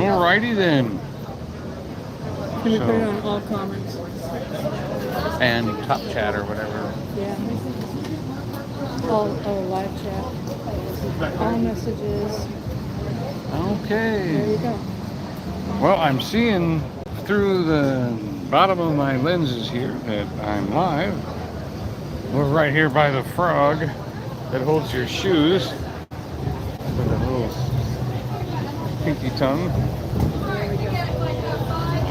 Alrighty then. Can we put it on all comments? And top chat or whatever. Yeah. All live chat. All messages. Okay. There you go. Well, I'm seeing through the bottom of my lenses here that I'm live. We're right here by the frog that holds your shoes with a little pinky tongue.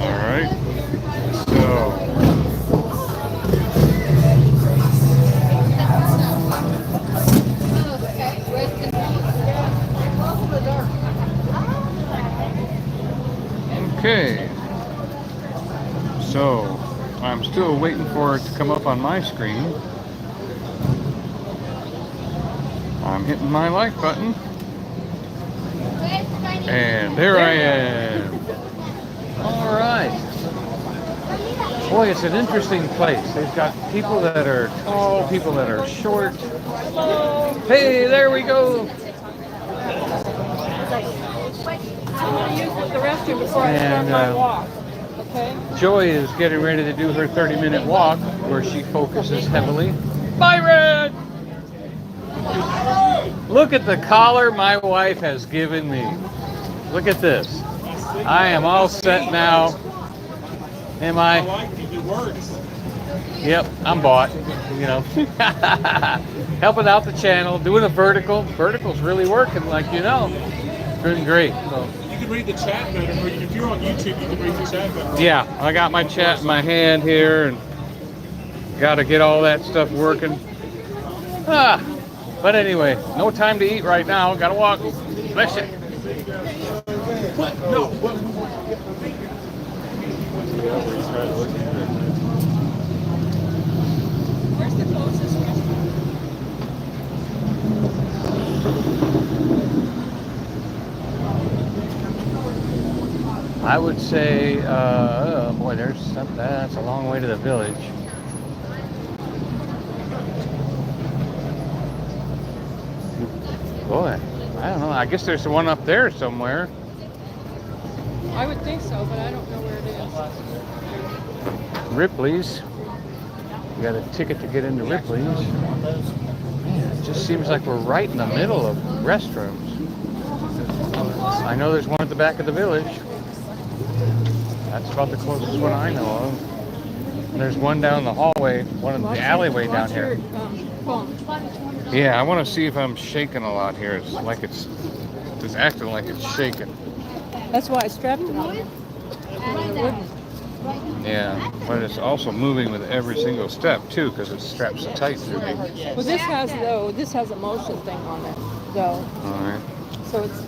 All right. So. Okay. So, I'm still waiting for it to come up on my screen. I'm hitting my like button. And there I am. All right. Boy, it's an interesting place. They've got people that are tall, people that are short. Hey, there we go. I'm going to use the restroom before I start my walk. Okay? Joy is getting ready to do her 30-minute walk where she focuses heavily. Byron! Look at the collar my wife has given me. Look at this. I am all set now. Am I? I like it. It works. Yep, I'm bought. You know, helping out the channel, doing a vertical. Vertical's really working, like you know. Doing great. So. You can read the chat better. If you're on YouTube, you can read the chat better. Yeah, I got my chat in my hand here, and got to get all that stuff working. But anyway, no time to eat right now. Got to walk. Bless you. What? No. What? Where's the closest restaurant? I would say, boy, that's a long way to the village. Boy, I don't know. I guess there's one up there somewhere. I would think so, but I don't know where it is. Ripley's. You got a ticket to get into Ripley's. Man, it just seems like we're right in the middle of restrooms. I know there's one at the back of the village. That's about the closest one I know of. And there's one down the hallway, one in the alleyway down here. Yeah, I want to see if I'm shaking a lot here. It's like it's acting like it's shaking. That's why I strapped it on. Yeah, but it's also moving with every single step too, because it's strapped so tight to me. Well, this has a motion thing on it, though. All right. So it's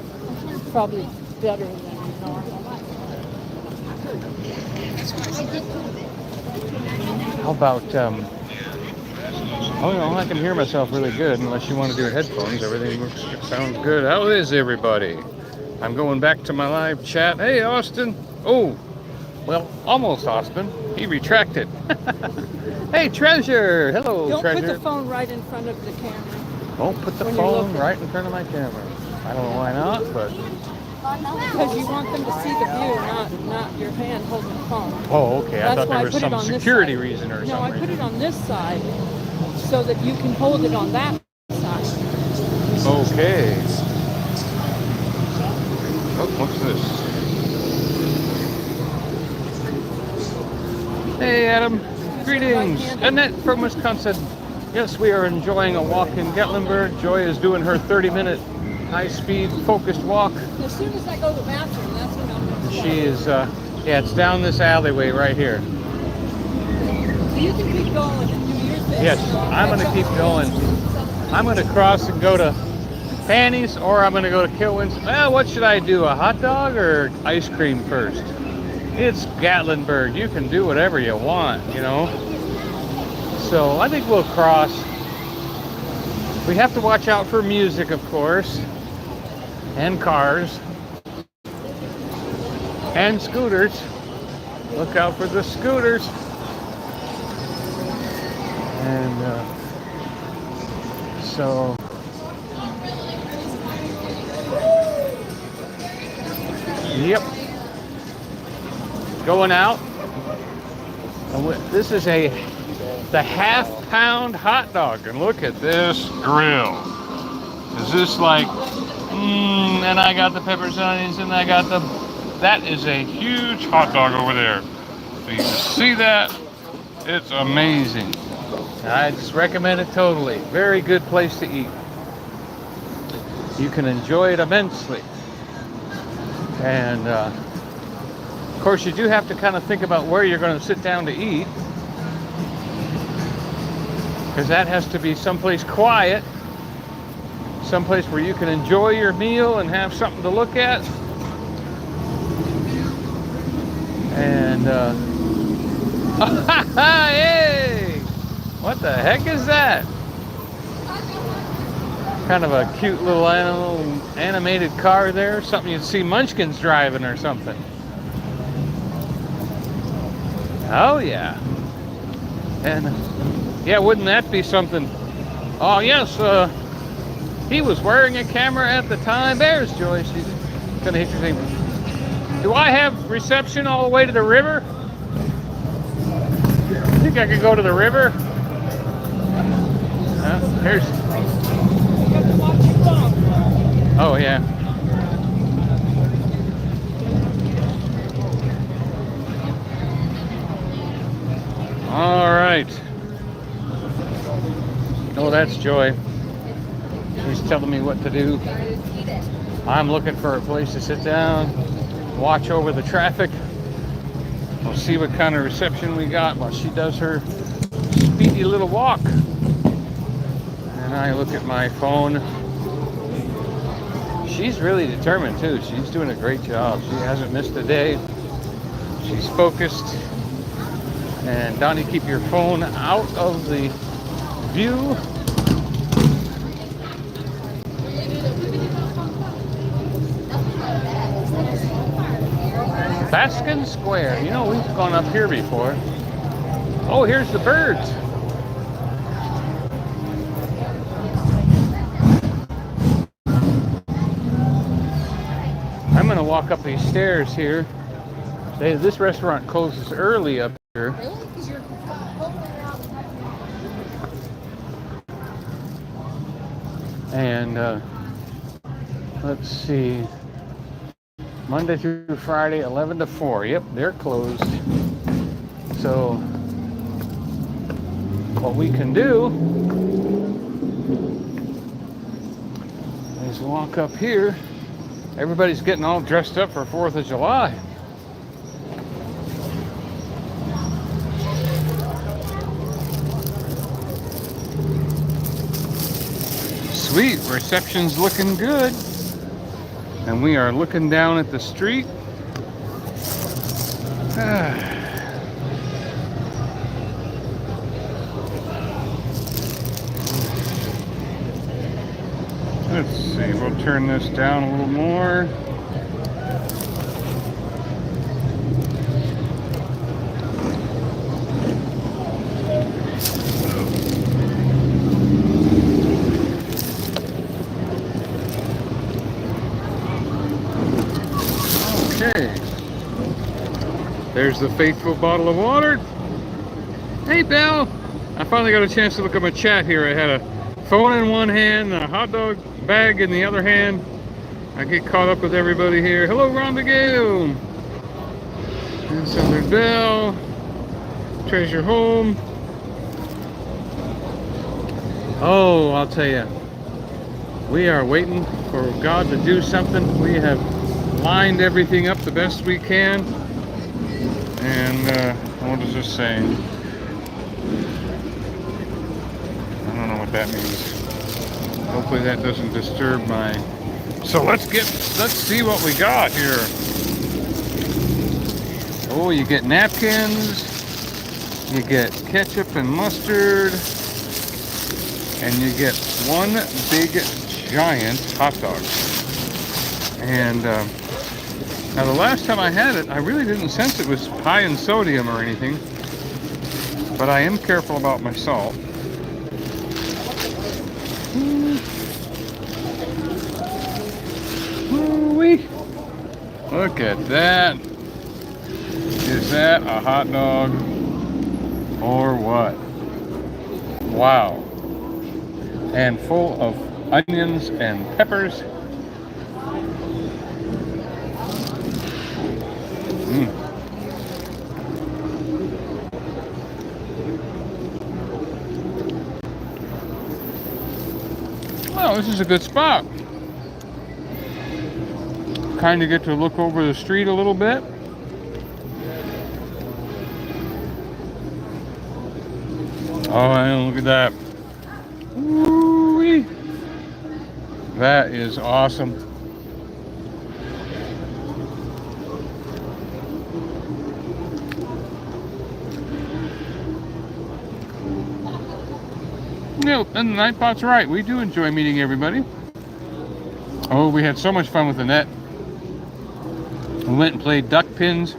probably better than normal. How about oh no, I can hear myself really good. Unless you want to do headphones, everything sounds good. How is everybody? I'm going back to my live chat. Hey, Austin. Oh, well, almost Austin. He retracted. Hey, Treasure. Hello, Don't Treasure. put the phone right in front of the camera. Don't put the phone right in front of my camera. I don't know why not, but... Because you want them to see the view, not your hand holding the phone. Oh, okay. I thought there was put it some on this security side. reason or something. No, I put it on this side so that you can hold it on that side. Okay. Oh, what's this? Hey, Adam. Greetings. Annette from Wisconsin. Yes, we are enjoying a walk in Gatlinburg. Joy is doing her 30-minute high-speed focused walk. As soon as I go to the bathroom, that's when I'm going to She is, yeah, it's down this alleyway right here. You can keep going and do your thing. Yes, I'm going to keep going. I'm going to cross and go to Fanny's, or I'm going to go to Kilwin's. Well, what should I do, a hot dog or ice cream first? It's Gatlinburg. You can do whatever you want, you know. So I think we'll cross. We have to watch out for music, of course, and cars, and scooters. Look out for the scooters. And so Yep. Going out. And this is the half-pound hot dog. And look at this grill. Is this like, and I got the peppers and onions, and I got that is a huge hot dog over there. So you can see that. It's amazing. I just recommend it totally. Very good place to eat. You can enjoy it immensely. And of course, you do have to kind of think about where you're going to sit down to eat, because that has to be someplace quiet, someplace where you can enjoy your meal and have something to look at. And hey, what the heck is that? Kind of a cute little animated car there, something you'd see Munchkins driving or something. Oh yeah. And yeah, wouldn't that be something? Oh yes, he was wearing a camera at the time. There's Joy. She's gonna hit your thing. Do I have reception all the way to the river? Think I could go to the river? Here's. Oh yeah. All right. Oh, that's Joy. She's telling me what to do. I'm looking for a place to sit down, watch over the traffic. We'll see what kind of reception we got while she does her speedy little walk. And I look at my phone. She's really determined too. She's doing a great job. She hasn't missed a day. She's focused. And Donnie, keep your phone out of the view. Baskin Square. You know, we've gone up here before. Oh, here's the birds. I'm going to walk up these stairs here. This restaurant closes early up here. And let's see. Monday through Friday, 11 to 4. Yep, they're closed. So what we can do is walk up here. Everybody's getting all dressed up for 4th of July. Sweet, reception's looking good. And we are looking down at the street. Let's see, we'll turn this down a little more. Okay. There's the faithful bottle of water. Hey, Belle. I finally got a chance to look at my chat here. I had a phone in one hand, a hot dog bag in the other hand. I get caught up with everybody here. Hello, Rhonda Gale. And so there's Belle. Treasure Home. Oh, I'll tell you. We are waiting for God to do something. We have lined everything up the best we can. And what is this saying? I don't know what that means. Hopefully that doesn't disturb my... So let's see what we got here. Oh, you get napkins, you get ketchup and mustard, and you get one big giant hot dog. And now the last time I had it, I really didn't sense it was high in sodium or anything, but I am careful about my salt. Ooh-wee. Look at that. Is that a hot dog or what? Wow. And full of onions and peppers. Well, this is a good spot. Kind of get to look over the street a little bit. Oh, and look at that. Woo-wee. That is awesome. No, and the Nightbot's right. We do enjoy meeting everybody. Oh, we had so much fun with the net. We went and played duck pins.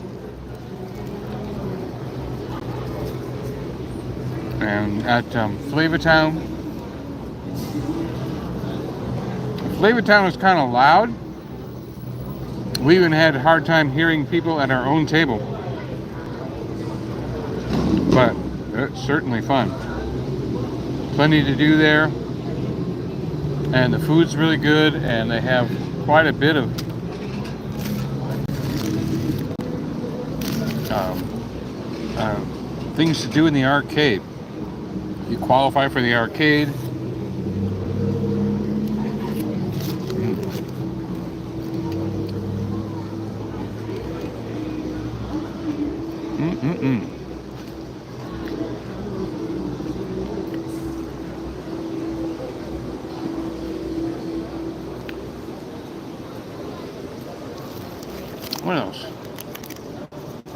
And at Flavortown. Flavortown was kind of loud. We even had a hard time hearing people at our own table. But it's certainly fun. Plenty to do there. And the food's really good, and they have quite a bit of things to do in the arcade. You qualify for the arcade. What else?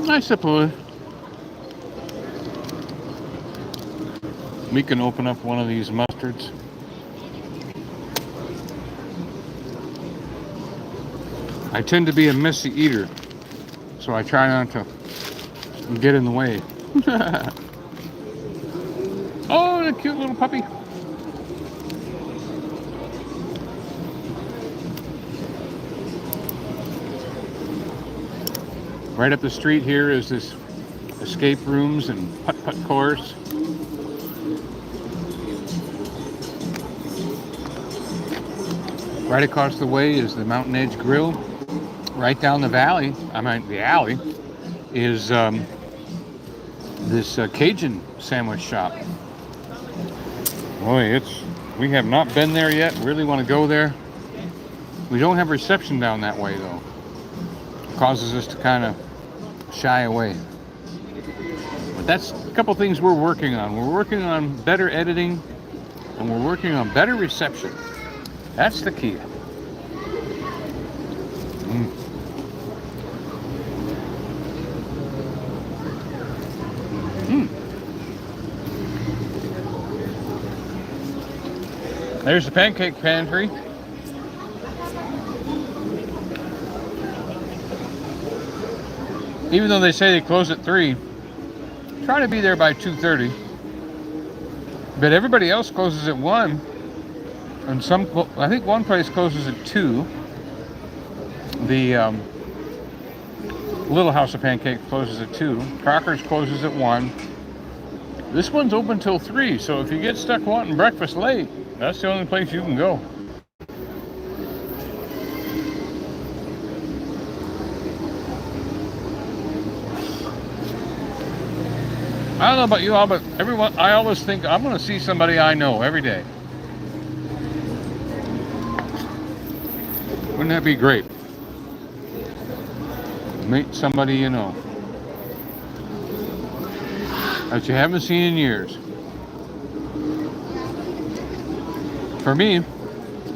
I suppose we can open up one of these mustards. I tend to be a messy eater, so I try not to get in the way. Oh, a cute little puppy. Right up the street here is this escape rooms and putt-putt course. Right across the way is the Mountain Edge Grill. Right down the alley is this Cajun sandwich shop. Boy, we have not been there yet. Really want to go there. We don't have reception down that way though. It causes us to kind of shy away. But that's a couple things we're working on. We're working on better editing, and we're working on better reception. That's the key. There's the pancake pantry. Even though they say they close at 3, try to be there by 2:30. But everybody else closes at 1. And I think one place closes at 2. The Little House of Pancakes closes at 2. Crocker's closes at 1. This one's open till 3, so if you get stuck wanting breakfast late, that's the only place you can go. I don't know about you all, but I always think I'm going to see somebody I know every day. Wouldn't that be great? Meet somebody you know that you haven't seen in years. For me,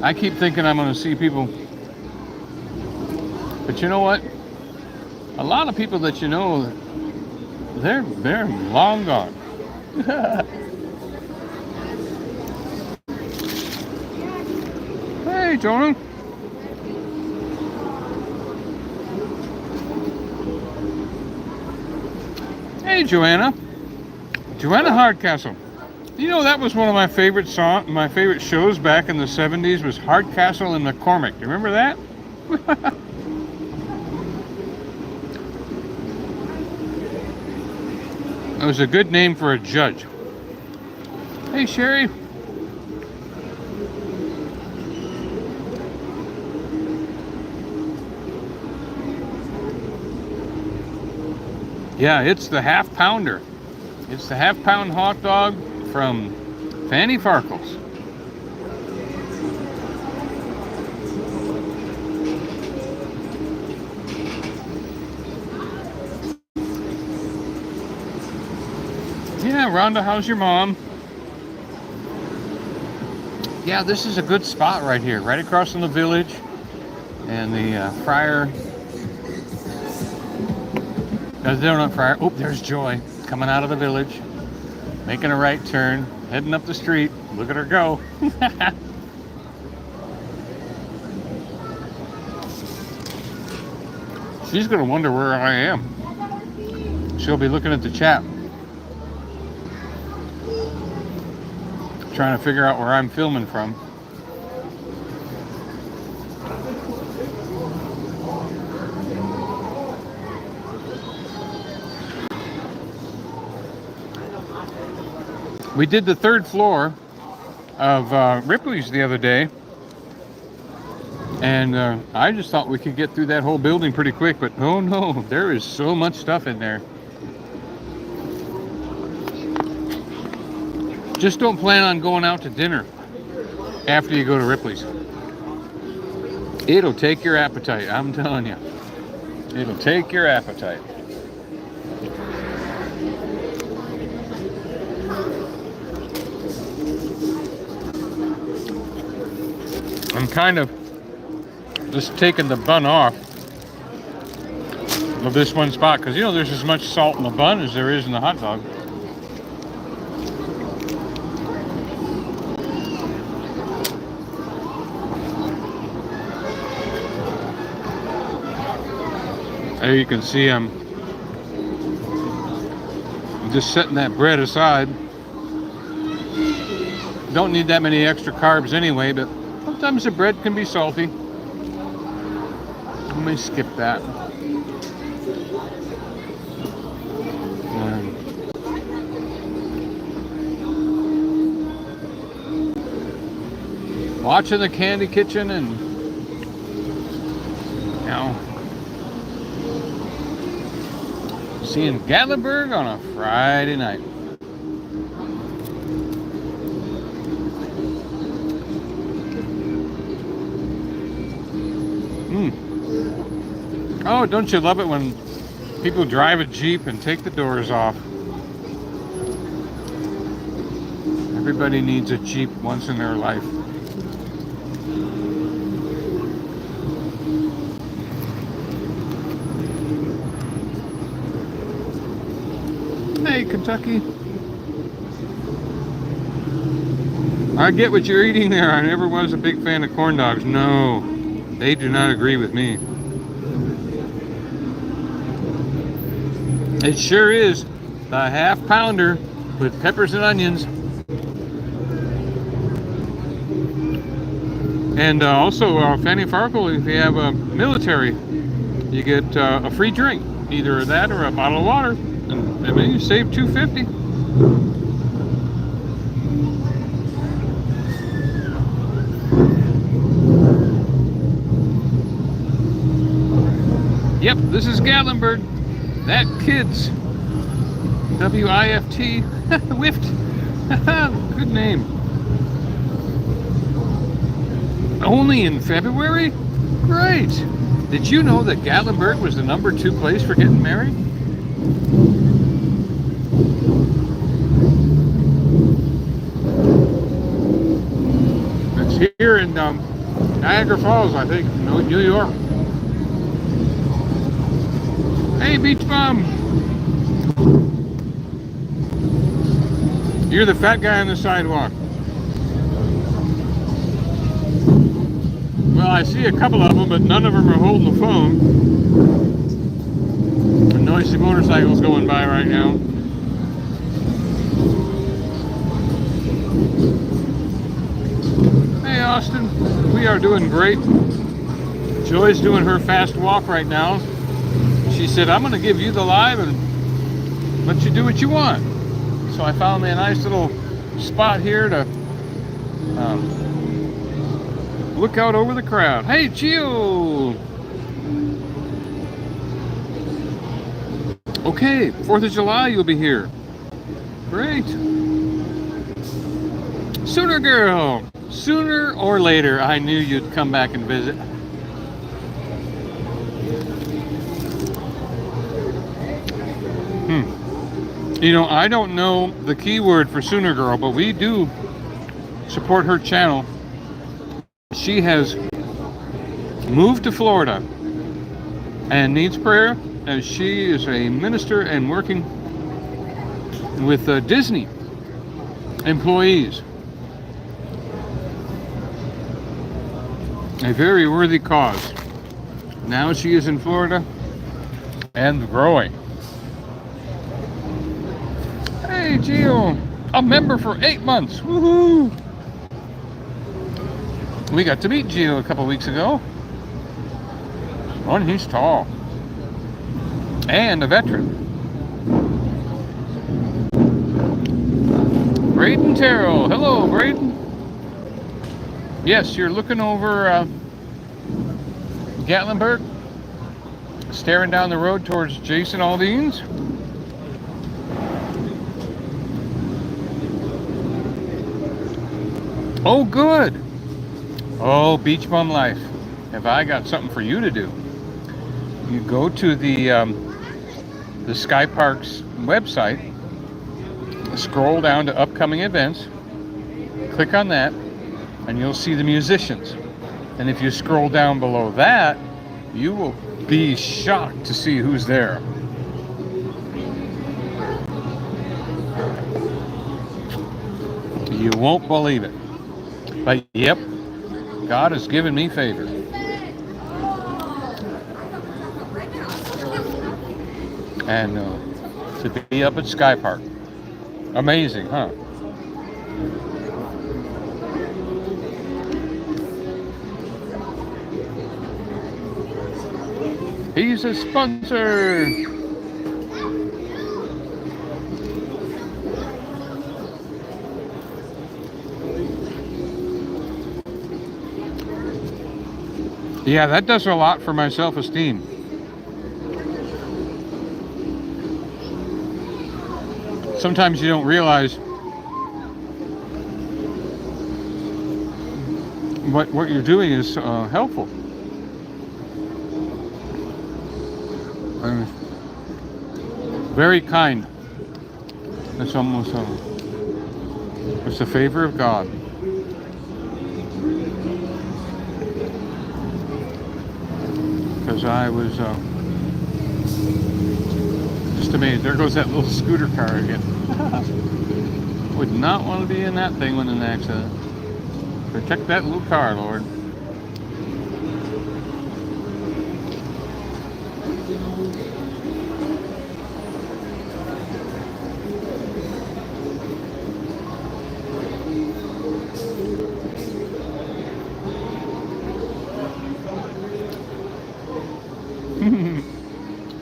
I keep thinking I'm going to see people, but you know what? A lot of people that you know, they're long gone. Hey, Jonah. Hey, Joanna. Joanna Hardcastle. You know, that was one of my favorite shows back in the 70s was Hardcastle and McCormick. You remember that? It was a good name for a judge. Hey, Sherry. Yeah, it's the half pounder. It's the half pound hot dog from Fanny Farkle's. Yeah, Rhonda, how's your mom? Yeah, this is a good spot right here, right across from the village and the Friar. The Donut Friar. Oh, there's Joy coming out of the village, making a right turn, heading up the street. Look at her go. She's gonna wonder where I am. She'll be looking at the chat, trying to figure out where I'm filming from. We did the third floor of Ripley's the other day, and I just thought we could get through that whole building pretty quick, but oh no, there is so much stuff in there. Just don't plan on going out to dinner after you go to Ripley's. It'll take your appetite, I'm telling you. It'll take your appetite. I'm kind of just taking the bun off of this one spot because, you know, there's as much salt in the bun as there is in the hot dog. There you can see I'm just setting that bread aside. Don't need that many extra carbs anyway, but sometimes the bread can be salty. Let me skip that. Watching the Candy Kitchen and, you know, seeing Gatlinburg on a Friday night. Oh, don't you love it when people drive a Jeep and take the doors off? Everybody needs a Jeep once in their life. Hey, Kentucky. I get what you're eating there. I never was a big fan of corn dogs. No, they do not agree with me. It sure is the half pounder with peppers and onions. And also Fanny Farkle, if you have a military, you get a free drink, either that or a bottle of water. And I mean, you save $2.50. Yep, this is Gatlinburg. That kid's W-I-F-T. Whiffed. Good name. Only in February? Great. Did you know that Gatlinburg was the #2 place for getting married? It's here in Niagara Falls, I think, New York. Hey, Beach Bum! You're the fat guy on the sidewalk. Well, I see a couple of them, but none of them are holding the phone. A noisy motorcycle's going by right now. Hey, Austin. We are doing great. Joy's doing her fast walk right now. She said, I'm going to give you the live and let you do what you want. So I found me a nice little spot here to look out over the crowd. Hey, Gio! Okay, 4th of July you'll be here. Great. Sooner girl, sooner or later I knew you'd come back and visit. You know, I don't know the keyword for Sooner Girl, but we do support her channel. She has moved to Florida and needs prayer, as she is a minister and working with Disney employees. A very worthy cause. Now she is in Florida and growing. Hey, Gio, a member for 8 months. Woohoo! We got to meet Gio a couple weeks ago. Oh, and he's tall. And a veteran. Braden Terrell. Hello, Braden. Yes, you're looking over Gatlinburg, staring down the road towards Jason Aldean's. Oh, good. Oh, Beach Bum Life. Have I got something for you to do? You go to the Sky Parks website, scroll down to upcoming events, click on that, and you'll see the musicians. And if you scroll down below that, you will be shocked to see who's there. You won't believe it. But yep, God has given me favor. And to be up at Sky Park. Amazing, huh? He's a sponsor. Yeah, that does a lot for my self-esteem. Sometimes you don't realize what you're doing is helpful. Very kind. It's almost it's a favor of God. Because I was just amazed. There goes that little scooter car again. Would not want to be in that thing when in an accident. Protect that little car, Lord.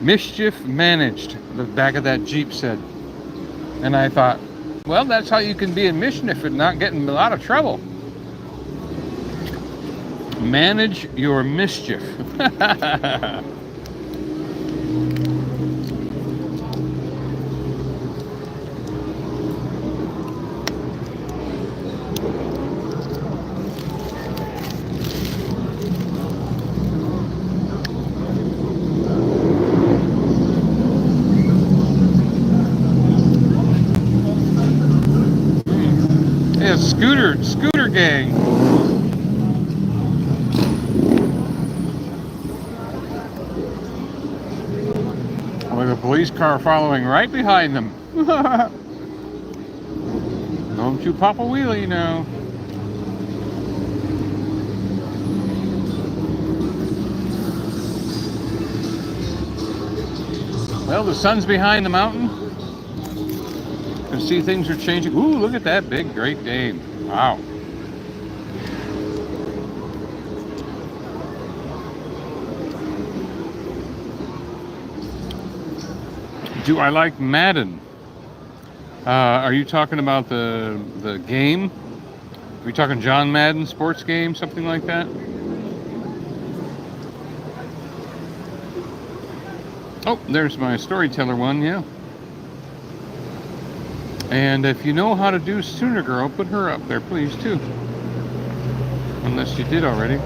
Mischief managed, the back of that Jeep said. And I thought, well, that's how you can be in mischief and not get in a lot of trouble. Manage your mischief. Yeah, scooter gang. With a police car following right behind them. Don't you pop a wheelie now. Well, the sun's behind the mountain. You can see things are changing. Ooh, look at that big Great Dane. Wow. Do I like Madden? Are you talking about the game? Are you talking John Madden sports game, something like that? Oh, there's my Storyteller one, yeah. And if you know how to do Sooner Girl, put her up there, please, too. Unless you did already.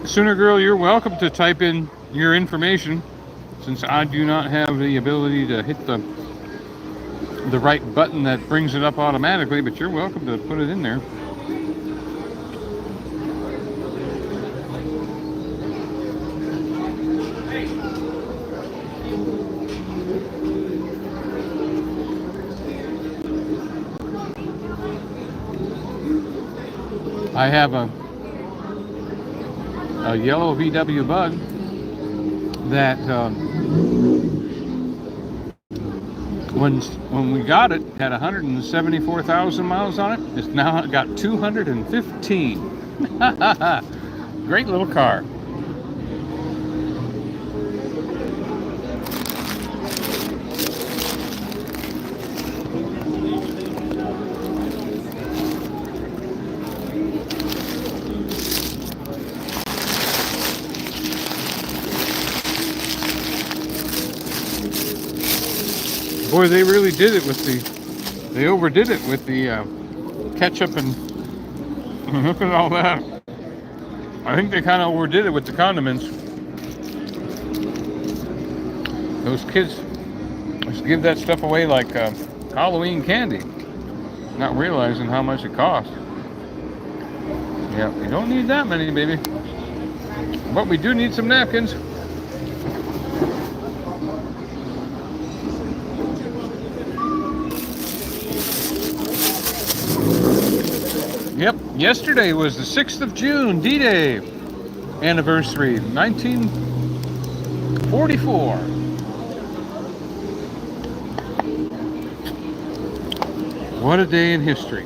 Sooner Girl, you're welcome to type in your information, since I do not have the ability to hit the right button that brings it up automatically, but you're welcome to put it in there. I have a yellow VW Bug that when we got it had 174,000 miles on it. It's now got 215. Great little car. Boy, they really did it with they overdid it with the ketchup and look at all that. I think they kind of overdid it with the condiments. Those kids just give that stuff away like Halloween candy, not realizing how much it costs. Yeah, you don't need that many, baby. But we do need some napkins. Yep, yesterday was the 6th of June, D-Day anniversary, 1944. What a day in history.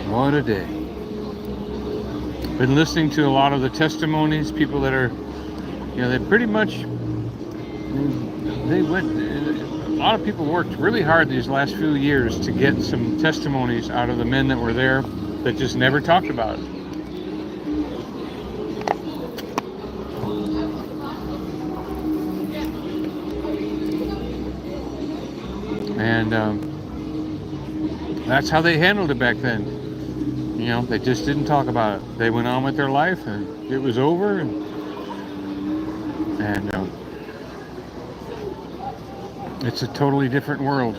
What a day. Been listening to a lot of the testimonies, people that are, they pretty much, a lot of people worked really hard these last few years to get some testimonies out of the men that were there that just never talked about it. And that's how they handled it back then. They just didn't talk about it. They went on with their life, and it was over. And it's a totally different world.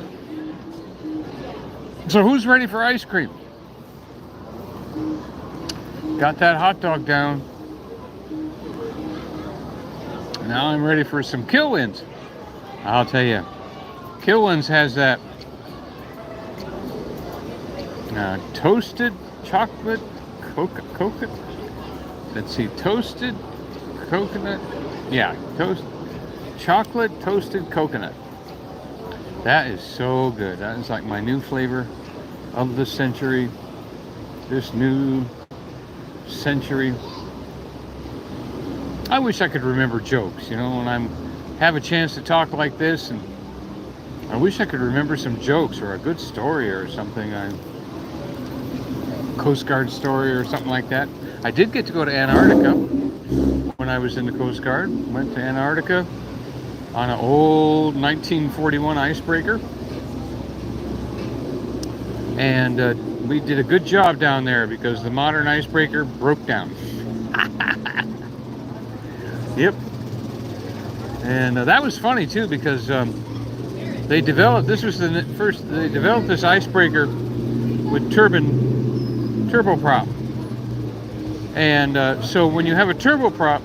So who's ready for ice cream? Got that hot dog down. Now I'm ready for some Kilwins. I'll tell you, Kilwins has that toasted chocolate coconut. Let's see, toasted coconut. Yeah, chocolate toasted coconut. That is so good. That is like my new flavor of the century. This new century. I wish I could remember jokes, when I have a chance to talk like this, and I wish I could remember some jokes or a good story or something. Coast Guard story or something like that. I did get to go to Antarctica when I was in the Coast Guard. Went to Antarctica on an old 1941 icebreaker, and we did a good job down there because the modern icebreaker broke down. Yep. And that was funny too, because they developed this icebreaker with turboprop, and so when you have a turboprop,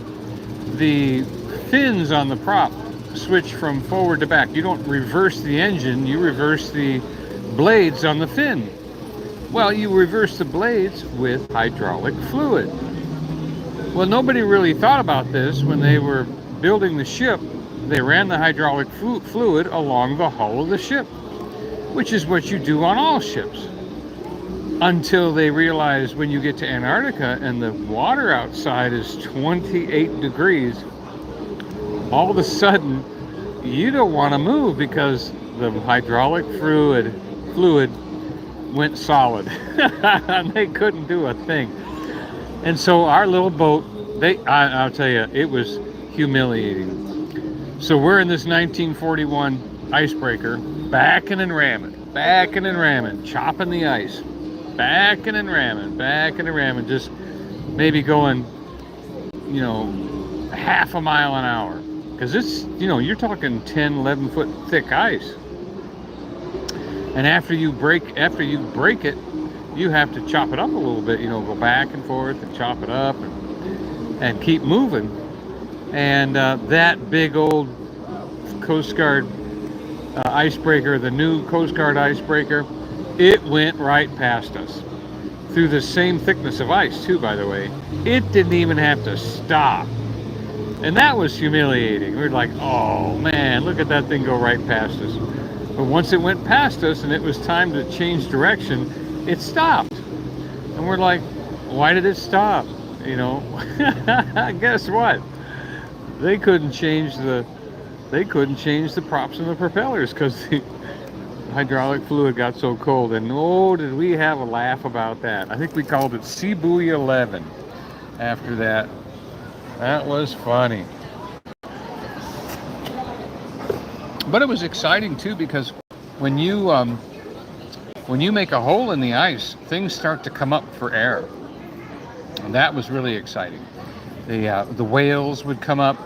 the fins on the prop switch from forward to back. You don't reverse the engine, you reverse the blades on the fin. Well, you reverse the blades with hydraulic fluid. Well, nobody really thought about this when they were building the ship. They ran the hydraulic fluid along the hull of the ship, which is what you do on all ships. Until they realized when you get to Antarctica and the water outside is 28 degrees, all of a sudden you don't want to move because the hydraulic fluid went solid. And they couldn't do a thing. And so our little boat, I'll tell you, it was humiliating. So we're in this 1941 icebreaker, backing and ramming, chopping the ice, backing and ramming, just maybe going, half a mile an hour. Because it's, you're talking 10, 11 foot thick ice. And after you break it, you have to chop it up a little bit, go back and forth and chop it up and keep moving. And that big old Coast Guard icebreaker, the new Coast Guard icebreaker, it went right past us. Through the same thickness of ice, too, by the way. It didn't even have to stop. And that was humiliating. We were like, oh man, look at that thing go right past us. But once it went past us and it was time to change direction, it stopped. And we're like, why did it stop? Guess what? They couldn't change the props and the propellers because the hydraulic fluid got so cold. And oh, did we have a laugh about that. I think we called it Sea Buoy 11 after that. That was funny. But it was exciting too, because when you make a hole in the ice, things start to come up for air. And that was really exciting. The whales would come up,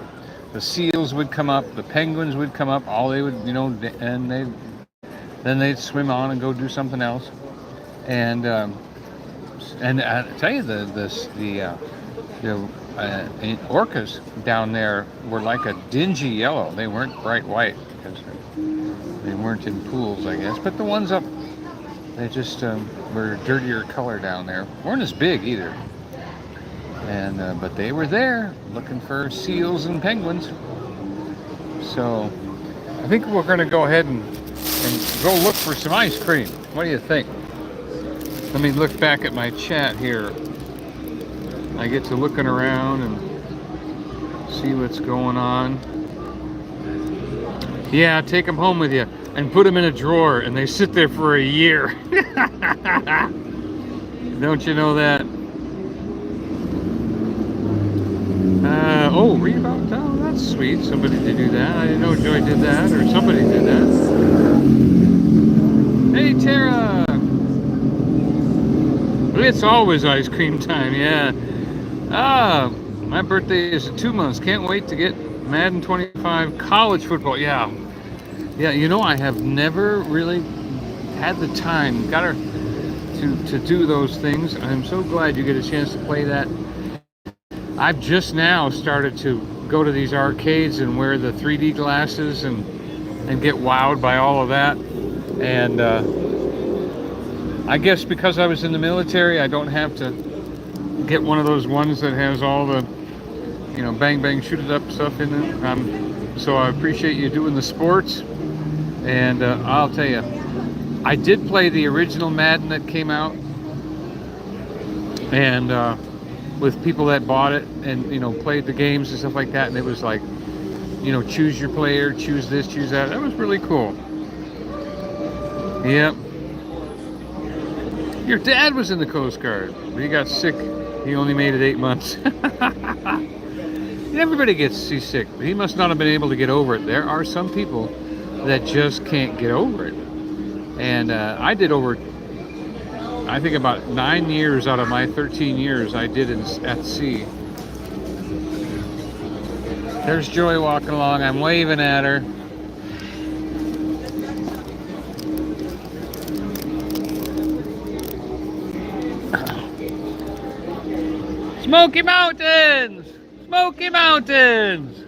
the seals would come up, the penguins would come up. All they would, and then they'd swim on and go do something else. And I tell you, the orcas down there were like a dingy yellow. They weren't bright white because they weren't in pools, I guess. But the ones up, they just were dirtier color down there. Weren't as big either. And but they were there looking for seals and penguins. So I think we're going to go ahead and go look for some ice cream. What do you think? Let me look back at my chat here. I get to looking around and see what's going on. Yeah, take them home with you and put them in a drawer, and they sit there for a year. Don't you know that? Read about that. Oh, that's sweet. Somebody did do that. I didn't know Joy did that, or somebody did that. Hey, Tara! It's always ice cream time, yeah. My birthday is in 2 months. Can't wait to get Madden 25 college football. Yeah, I have never really had the time, to do those things. I'm so glad you get a chance to play that. I've just now started to go to these arcades and wear the 3D glasses and get wowed by all of that. And I guess because I was in the military, I don't have to get one of those ones that has all the, bang bang shoot it up stuff in it. So I appreciate you doing the sports. And I'll tell you, I did play the original Madden that came out, and with people that bought it and played the games and stuff like that. And it was like, choose your player, choose this, choose that. That was really cool. Yep. Your dad was in the Coast Guard, but he got sick. He only made it 8 months. Everybody gets seasick, but he must not have been able to get over it. There are some people that just can't get over it. And I did over, I think about 9 years out of my 13 years I did at sea. There's Joy walking along. I'm waving at her. Smoky Mountains! Smoky Mountains!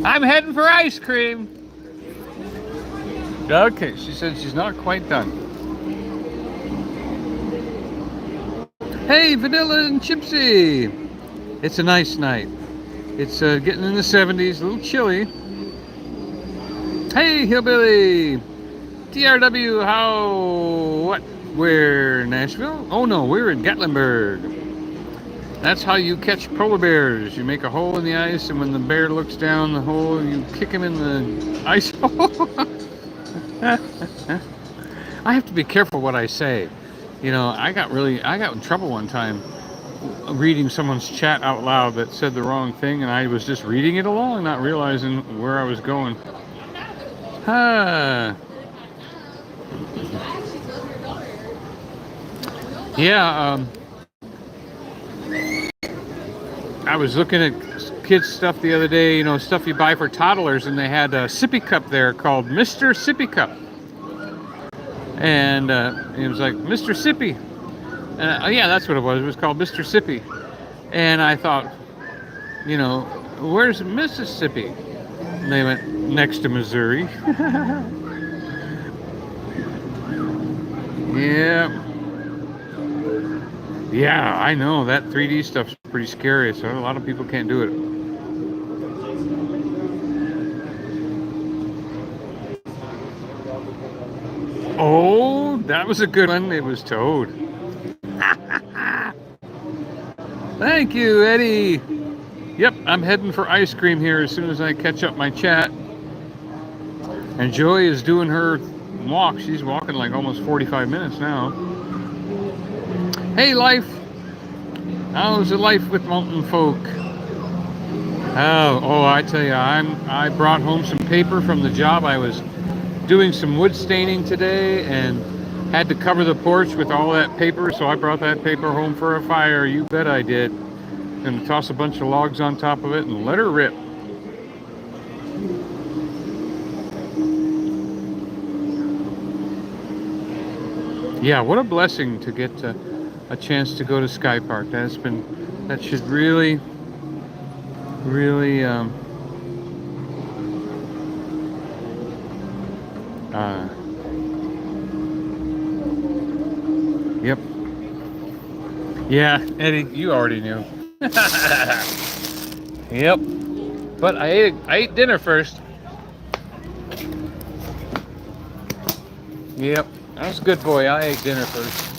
I'm heading for ice cream. Okay, she said she's not quite done. Hey, Vanilla and Chipsy! It's a nice night. It's getting in the 70s, a little chilly. Hey, Hillbilly! TRW, how? What? We're Nashville? Oh no, we're in Gatlinburg. That's how you catch polar bears. You make a hole in the ice, and when the bear looks down the hole, you kick him in the ice hole. I have to be careful what I say. You know, I got in trouble one time reading someone's chat out loud that said the wrong thing, and I was just reading it along, not realizing where I was going. Yeah, I was looking at kids' stuff the other day, you know, stuff you buy for toddlers, and they had a sippy cup there called Mr. Sippy Cup. And it was like, Mr. Sippy. Yeah, that's what it was. It was called Mr. Sippy. And I thought, you know, where's Mississippi? And they went, next to Missouri. Yeah. Yeah, I know. That 3D stuff's pretty scary, so a lot of people can't do it. Oh, that was a good one. It was Toad. Thank you, Eddie. Yep, I'm heading for ice cream here as soon as I catch up my chat. And Joy is doing her walk. She's walking like almost 45 minutes now. Hey, life. How's the life with mountain folk? Oh, I tell you, I brought home some paper from the job. I was doing some wood staining today and had to cover the porch with all that paper, so I brought that paper home for a fire. You bet I did. Gonna toss a bunch of logs on top of it and let her rip. Yeah, what a blessing to get a chance to go to Sky Park. That should really yep. Yeah, Eddie, you already knew. Yep. But I ate dinner first. Yep. I was a good boy. I ate dinner first.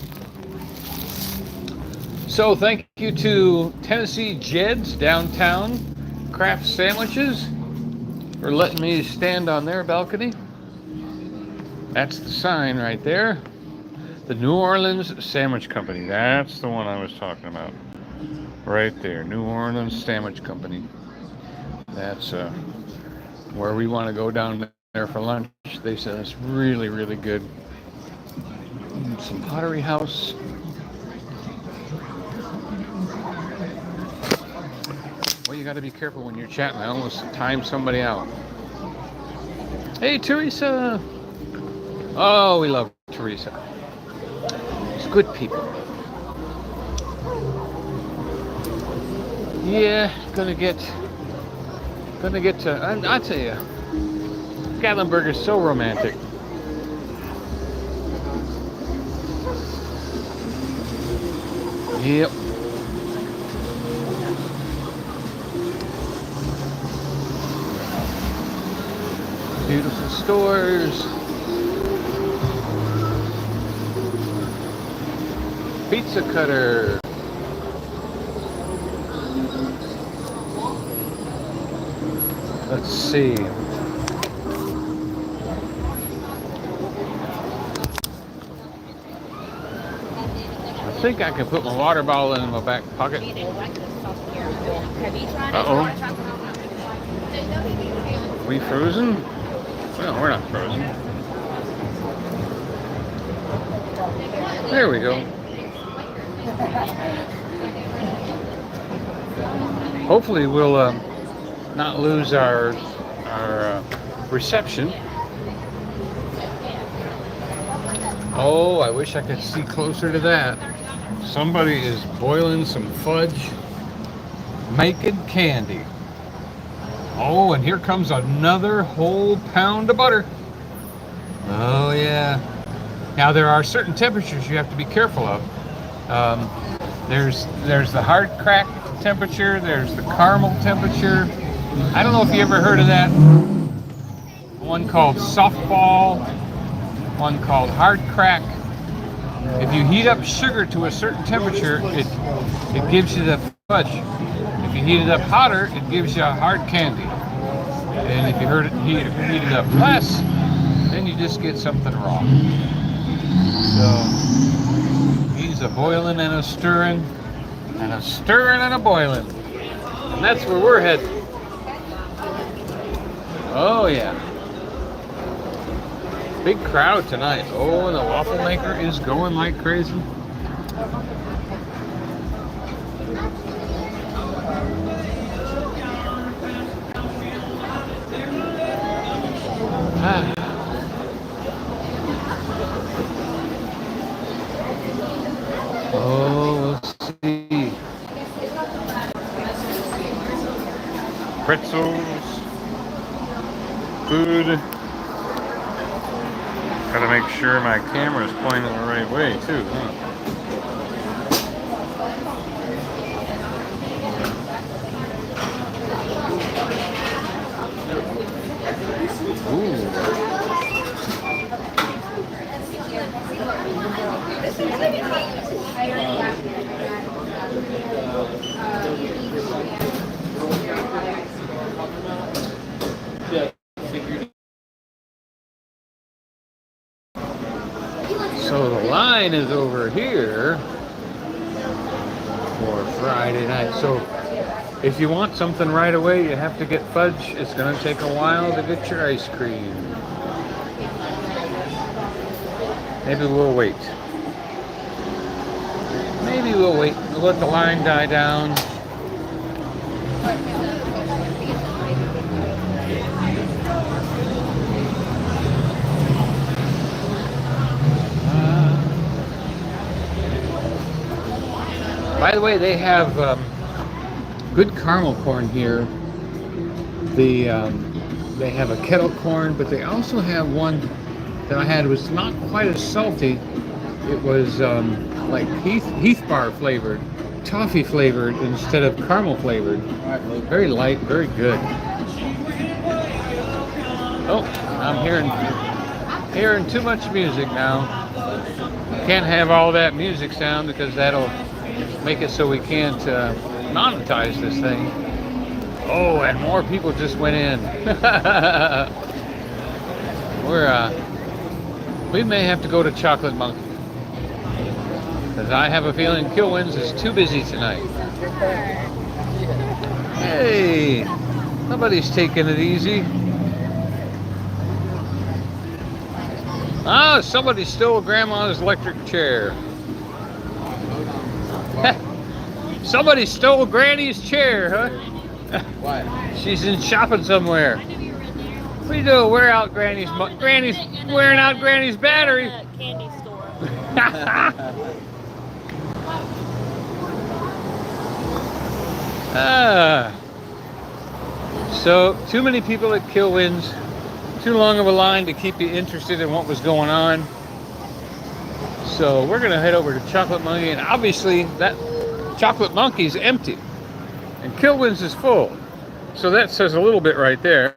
So thank you to Tennessee Jed's Downtown Craft Sandwiches for letting me stand on their balcony. That's the sign right there. The New Orleans Sandwich Company. That's the one I was talking about. Right there. New Orleans Sandwich Company. That's where we want to go down there for lunch. They said it's really, really good. Some Pottery House. Well, you got to be careful when you're chatting. I almost timed somebody out. Hey, Teresa. Oh, we love Teresa. She's good people. Yeah, gonna get to. I'll tell you, Gatlinburg is so romantic. Yep. Beautiful stores. Pizza cutter. Let's see. I think I can put my water bottle in my back pocket. Uh-oh. Are we frozen? Well, we're not frozen. There we go. Hopefully we'll not lose our reception. Oh, I wish I could see closer to that. Somebody is boiling some fudge, making candy. Oh, and here comes another whole pound of butter. Oh yeah. Now there are certain temperatures you have to be careful of. There's the hard crack temperature. There's the caramel temperature. I don't know if you ever heard of that. One called softball. One called hard crack. If you heat up sugar to a certain temperature, it gives you the fudge. If you heat it up hotter, it gives you a hard candy. And if you heat it up less, then you just get something wrong. So he's a boiling and a stirring, and a stirring and a boiling. And that's where we're headed. Oh yeah. Big crowd tonight. Oh, and the waffle maker is going like crazy. Oh, let's see. Pretzels. Food. Gotta make sure my camera is pointing the right way too, huh? Ooh. So the line is over here for Friday night. So if you want something right away, you have to get fudge. It's going to take a while to get your ice cream. Maybe we'll wait. Maybe we'll wait. We'll let the line die down. By the way, they have good caramel corn here. They have a kettle corn, but they also have one that I had was not quite as salty. It was like Heath bar flavored, toffee flavored instead of caramel flavored. Very light, very good. Oh, I'm hearing too much music now. Can't have all that music sound because that'll make it so we can't monetize this thing. Oh, and more people just went in. We may have to go to Chocolate Monkey because I have a feeling Kilwins is too busy tonight. Hey, nobody's taking it easy. Ah, somebody stole Grandma's electric chair. Somebody stole Granny's chair, huh? What? She's in shopping somewhere. What are you doing? Wearing out Granny's battery. Candy store. So too many people at Kilwins. Too long of a line to keep you interested in what was going on. So we're gonna head over to Chocolate Monkey, and obviously that Chocolate Monkey's empty, and Kilwins is full. So that says a little bit right there.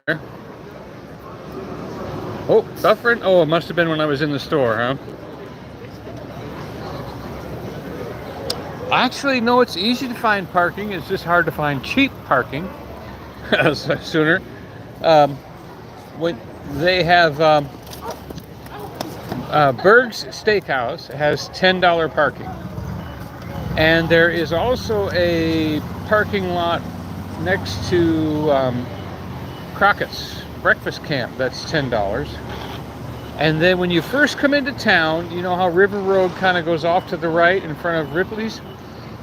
Oh, suffering? Oh, it must have been when I was in the store, huh? Actually, no, it's easy to find parking. It's just hard to find cheap parking sooner. When they have Berg's Steakhouse has $10 parking. And there is also a parking lot next to Crockett's Breakfast Camp. That's $10. And then when you first come into town, you know how River Road kind of goes off to the right in front of Ripley's?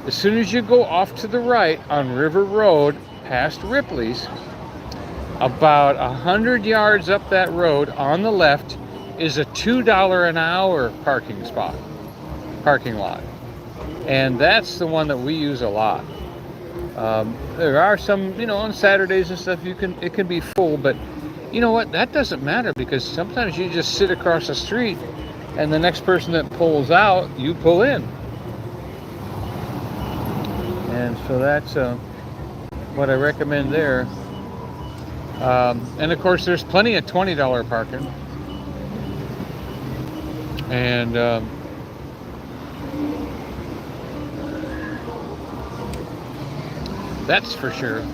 As soon as you go off to the right on River Road past Ripley's, about 100 yards up that road on the left is a $2 an hour parking lot. And that's the one that we use a lot. There are some, on Saturdays and stuff, it can be full, but You know what? That doesn't matter because sometimes you just sit across the street and the next person that pulls out, you pull in. And so that's what I recommend there. And of course, there's plenty of $20 parking. And that's for sure.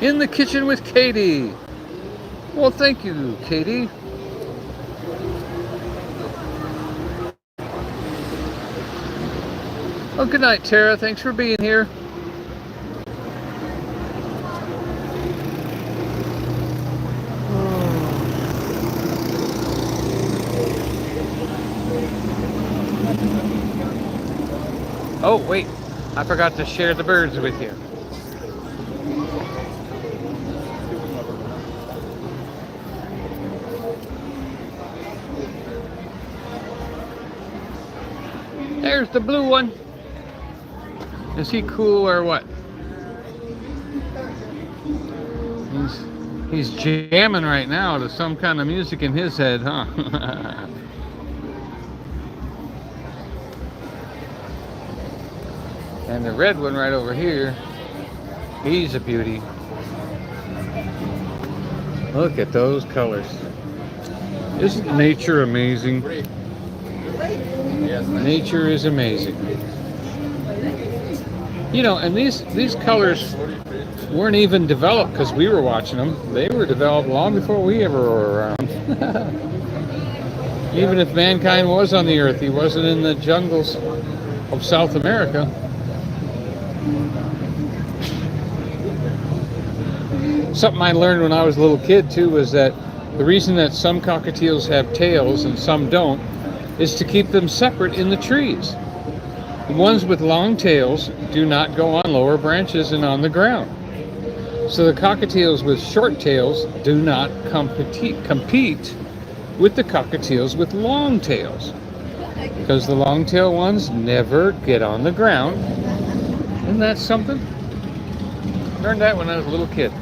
In the kitchen with Katie. Well, thank you, Katie. Oh, good night, Tara. Thanks for being here. Oh, wait. I forgot to share the birds with you. There's the blue one. Is he cool or what? He's jamming right now to some kind of music in his head, huh? And the red one right over here, he's a beauty. Look at those colors. Isn't nature amazing? Nature is amazing. You know, and these colors weren't even developed because we were watching them. They were developed long before we ever were around. Even if mankind was on the earth, he wasn't in the jungles of South America. Something I learned when I was a little kid too was that the reason that some cockatiels have tails and some don't is to keep them separate in the trees. The ones with long tails do not go on lower branches and on the ground. So the cockatiels with short tails do not compete with the cockatiels with long tails, because the long tail ones never get on the ground. Isn't that something? Learned that when I was a little kid.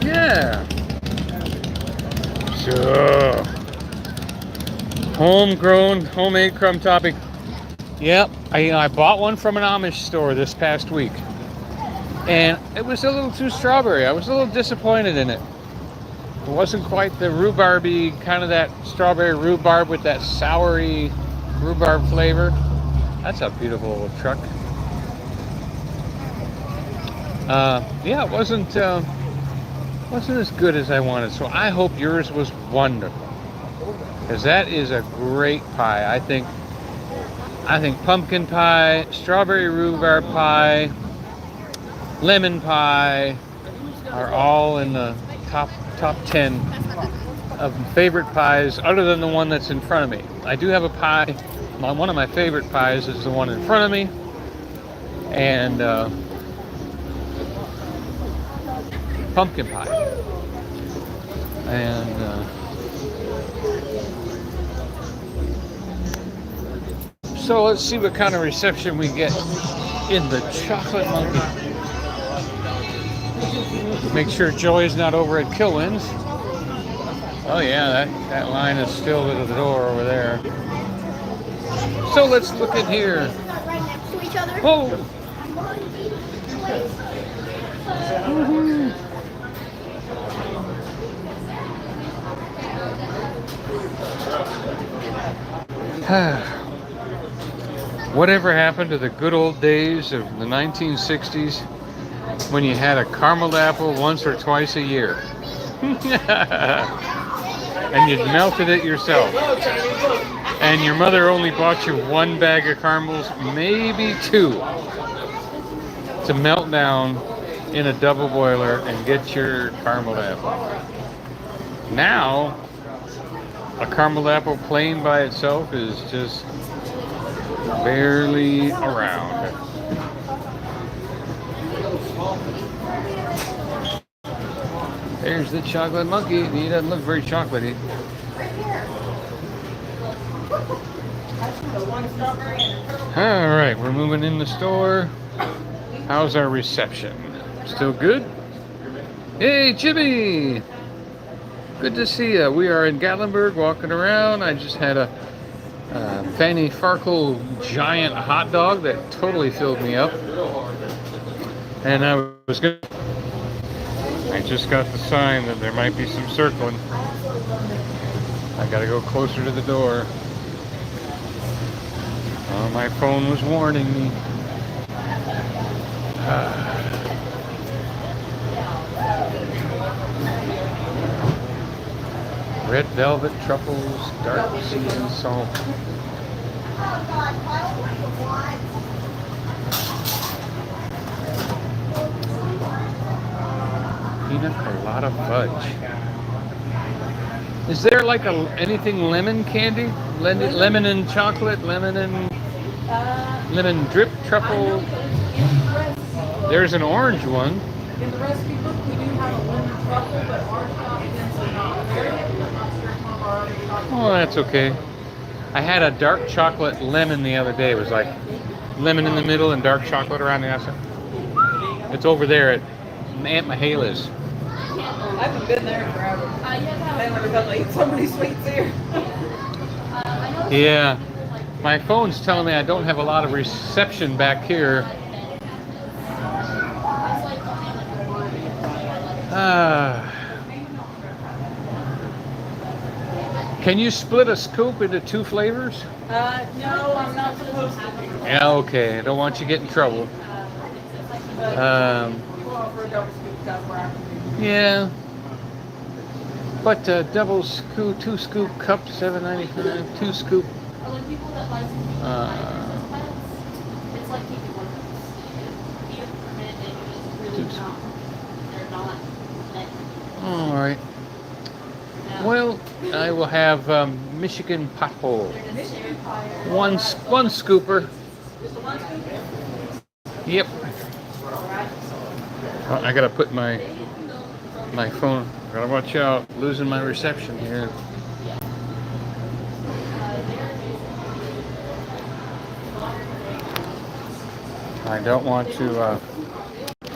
Yeah. Sure. Homegrown, homemade crumb topping. Yep, I bought one from an Amish store this past week. And it was a little too strawberry. I was a little disappointed in it. It wasn't quite the rhubarby, kind of that strawberry rhubarb with that soury rhubarb flavor. That's a beautiful little truck. Yeah, it wasn't as good as I wanted. So I hope yours was wonderful, because that is a great pie. I think pumpkin pie, strawberry rhubarb pie, lemon pie are all in the top 10 of favorite pies, other than the one that's in front of me. I do have a pie. One of my favorite pies is the one in front of me, and pumpkin pie. And so let's see what kind of reception we get in the Chocolate Monkey. Make sure Joy's not over at Kilwin's. Oh yeah, that line is still to the door over there. So let's look in here. Oh! Woohoo! Whatever happened to the good old days of the 1960s when you had a caramel apple once or twice a year? And you'd melted it yourself. And your mother only bought you one bag of caramels, maybe two, to melt down in a double boiler and get your caramel apple. Now, A caramel apple plain by itself is just barely around. There's the chocolate monkey. He doesn't look very chocolatey. All right, we're moving in the store. How's our reception? Still good? Hey, Jimmy! Good to see you. We are in Gatlinburg, walking around. I just had a Fanny Farkle giant hot dog that totally filled me up. And I was good. I just got the sign that there might be some circling. I gotta go closer to the door. Oh, my phone was warning me. Red velvet truffles, dark seasoned salt. Peanut colada fudge. Is there like anything lemon candy? Lemon and chocolate, lemon drip truffle. There's an orange one. In the recipe book, we do have a lemon truffle, but orange contents are not there. Oh, that's okay. I had a dark chocolate lemon the other day. It was like lemon in the middle and dark chocolate around the outside. It's over there at Aunt Mahala's. I haven't been there forever. I never felt like so many sweets here. Yeah. My phone's telling me I don't have a lot of reception back here. Can you split a scoop into 2 flavors? No, I'm not supposed to. Yeah, okay. I don't want you to get in trouble. Yeah. But double scoop, 2 scoop cup, $7.95. 2 scoop. All right. Well, I will have Michigan pothole. One scooper. Yep. Well, I gotta put my phone. Gotta watch out, losing my reception here. I don't want to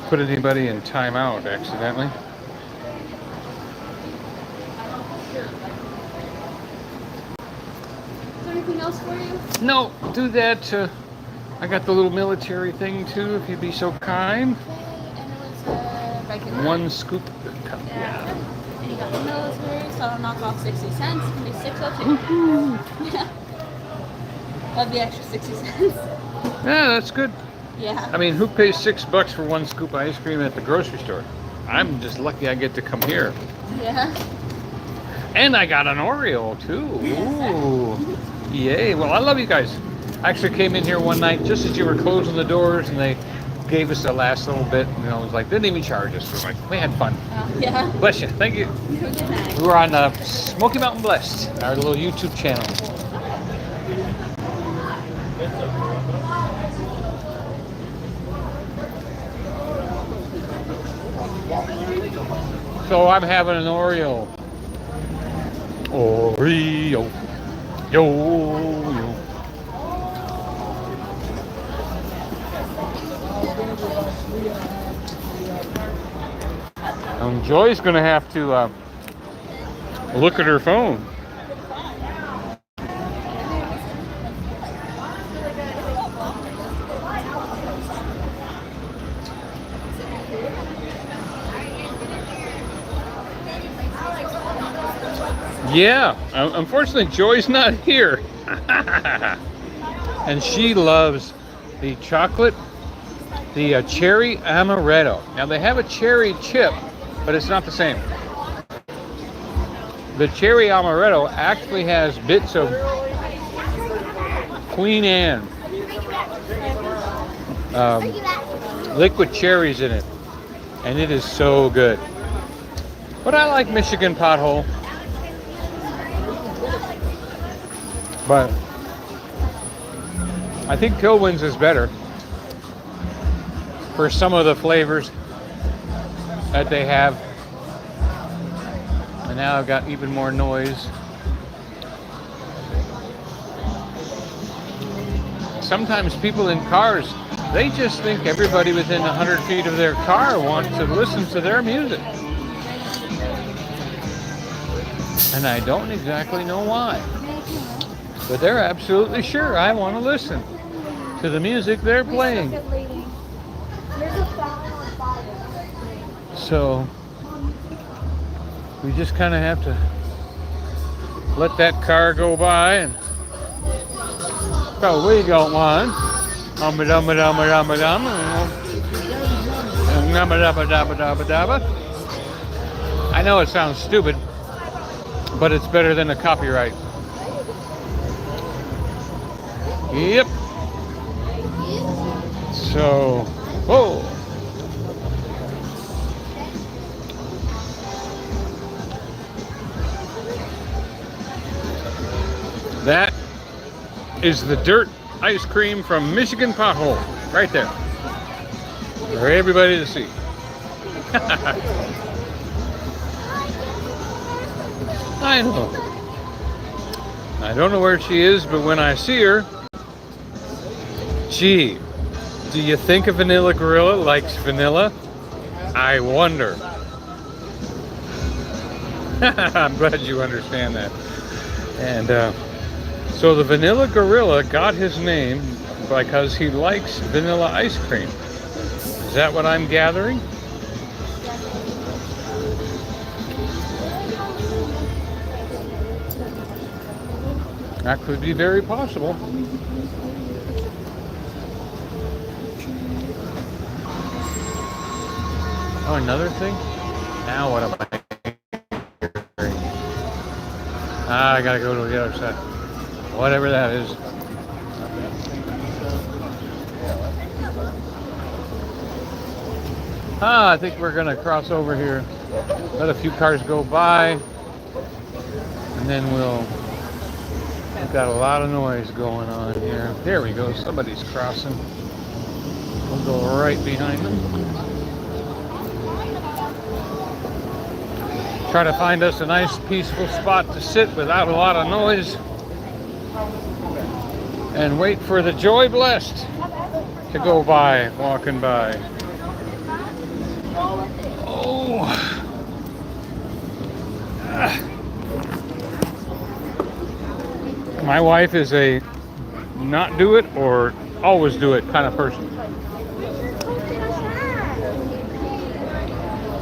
put anybody in timeout accidentally. Anything else for you? No, do that. I got the little military thing too, if you'd be so kind. Okay, and it was regular. 1 scoop cup. Yeah. And you got the military, so I'll knock off 60 cents. It can be 602. Yeah. That'd be extra 60 cents. Yeah, that's good. Yeah. I mean, who pays $6 for 1 scoop of ice cream at the grocery store? I'm just lucky I get to come here. Yeah. And I got an Oreo too. Ooh. Yay. Well, I love you guys. I actually came in here one night just as you were closing the doors and they gave us the last little bit. You know, it was like, didn't even charge us. We're like, we had fun. Yeah. Bless you. Thank you. Good night. We were on Smoky Mountain Blessed, our little YouTube channel. So I'm having an Oreo. Oreo. Yo. Joy's gonna have to look at her phone. Yeah, unfortunately Joy's not here. And she loves the chocolate, the cherry amaretto. Now they have a cherry chip, but it's not the same. The cherry amaretto actually has bits of Queen Anne liquid cherries in it, and it is so good. But I like Michigan pothole. But I think Kilwin's is better for some of the flavors that they have. And now I've got even more noise. Sometimes people in cars, they just think everybody within 100 feet of their car wants to listen to their music. And I don't exactly know why. But they're absolutely sure I want to listen to the music they're playing. So we just kind of have to let that car go by and so we got one. I know it sounds stupid, but it's better than a copyright. Yep. So, whoa. That is the dirt ice cream from Michigan Pothole, right there, for everybody to see. I know. I don't know where she is, but when I see her, gee, do you think a vanilla gorilla likes vanilla? I wonder. I'm glad you understand that. And so the vanilla gorilla got his name because he likes vanilla ice cream. Is that what I'm gathering? That could be very possible. Oh, another thing? Now what am I hearing? I gotta go to the other side. Whatever that is. I think we're gonna cross over here. Let a few cars go by. And then we've got a lot of noise going on here. There we go, somebody's crossing. We'll go right behind them. Try to find us a nice peaceful spot to sit without a lot of noise. And wait for the Joy Blessed to go by, walking by. Oh. My wife is a not do it or always do it kind of person.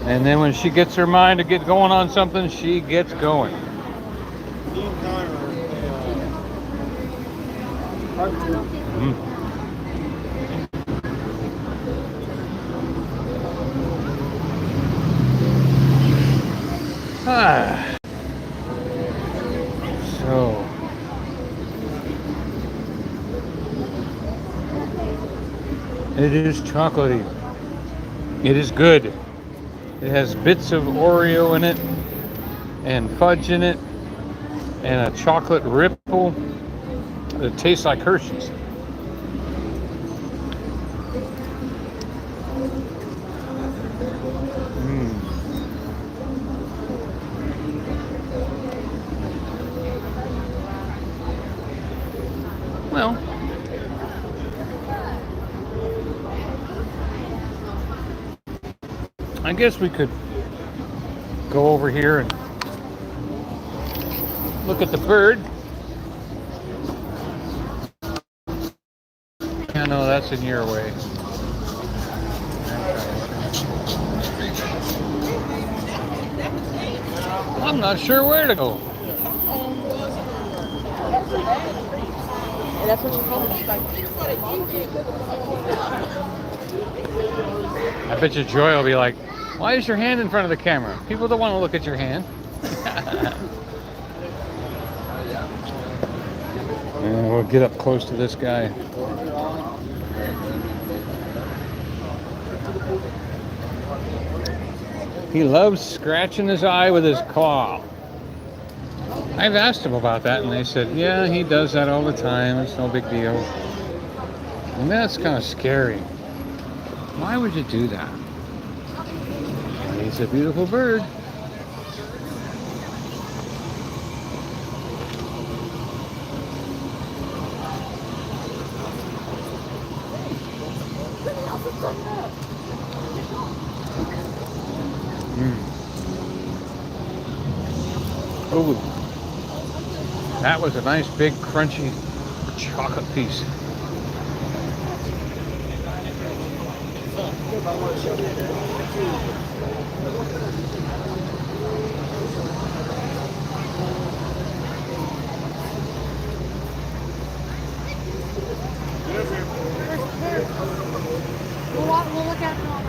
And then when she gets her mind to get going on something, she gets going. So it is chocolatey. It is good. It has bits of Oreo in it and fudge in it and a chocolate ripple that tastes like Hershey's. Well, I guess we could go over here and look at the bird. I know that's in your way. I'm not sure where to go. That's what you call it. I bet you Joy will be like, why is your hand in front of the camera? People don't want to look at your hand. And we'll get up close to this guy. He loves scratching his eye with his claw. I've asked them about that, and they said, yeah, he does that all the time. It's no big deal. And that's kind of scary. Why would you do that? He's a beautiful bird. Ooh, that was a nice big crunchy chocolate piece. We'll look at it all.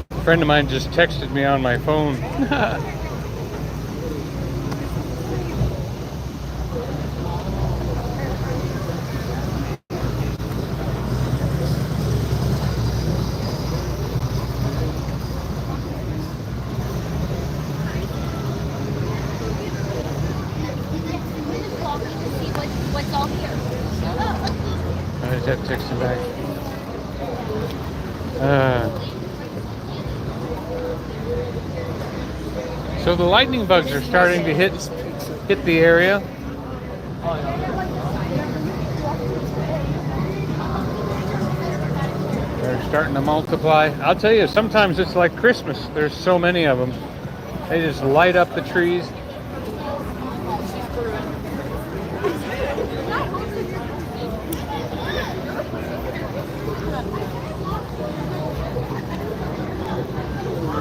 A friend of mine just texted me on my phone. What's all here? I just have to text him back. So the lightning bugs are starting to hit the area. They're starting to multiply. I'll tell you, sometimes it's like Christmas. There's so many of them. They just light up the trees.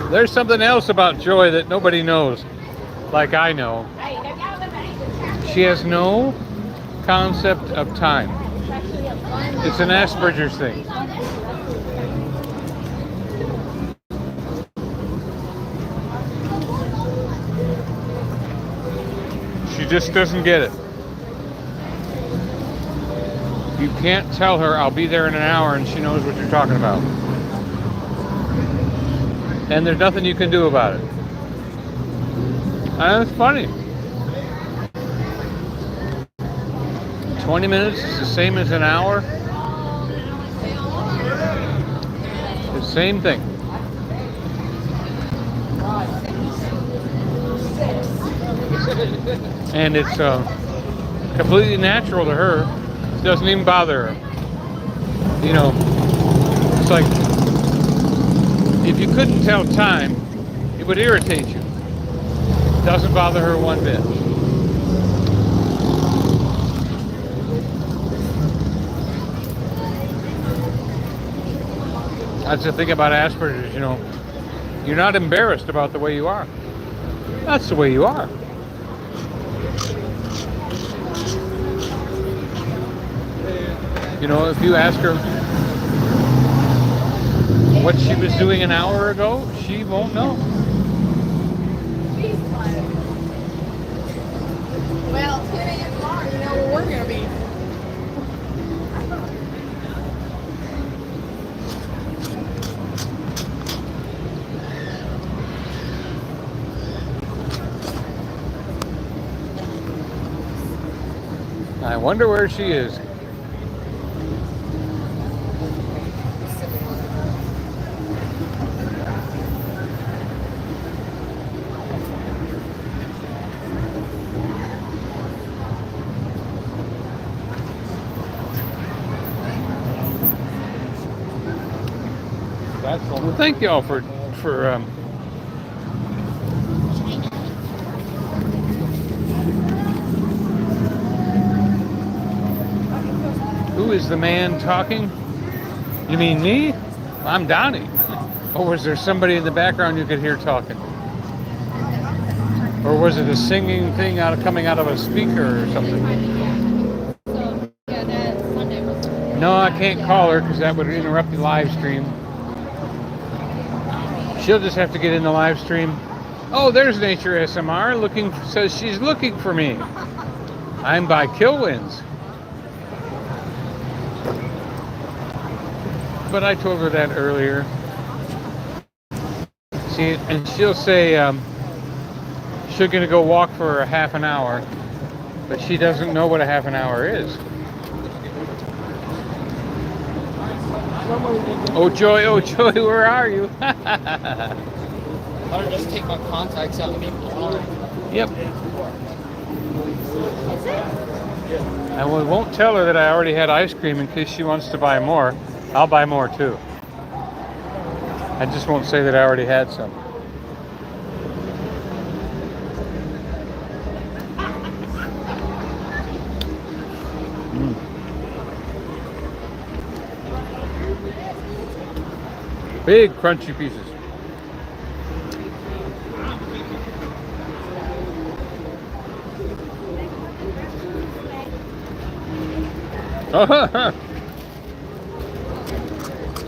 There's something else about Joy that nobody knows, like I know. She has no concept of time. It's an Asperger's thing. She just doesn't get it. You can't tell her, I'll be there in an hour, and she knows what you're talking about. And there's nothing you can do about it. And it's funny. 20 minutes is the same as an hour. The same thing. And it's completely natural to her. It doesn't even bother her. You know, it's like, if you couldn't tell time, it would irritate you. It doesn't bother her one bit. That's the thing about Asperger's, you know. You're not embarrassed about the way you are. That's the way you are. You know, if you ask her what she was doing an hour ago, she won't know. Well, 10 a.m. tomorrow, you know where we're going to be. I wonder where she is. Well, thank y'all for who is the man talking? You mean me? I'm Donny. Or was there somebody in the background you could hear talking? Or was it a singing thing coming out of a speaker or something? No, I can't call her because that would interrupt the live stream. She'll just have to get in the live stream. Oh, there's Nature SMR says she's looking for me. I'm by Killwinds. but I told her that earlier. And she'll say she's going to go walk for a half an hour, but she doesn't know what a half an hour is. Oh Joy, where are you? I'll just take my contacts out and be blind. Yep. I won't tell her that I already had ice cream in case she wants to buy more. I'll buy more too. I just won't say that I already had some. Big crunchy pieces.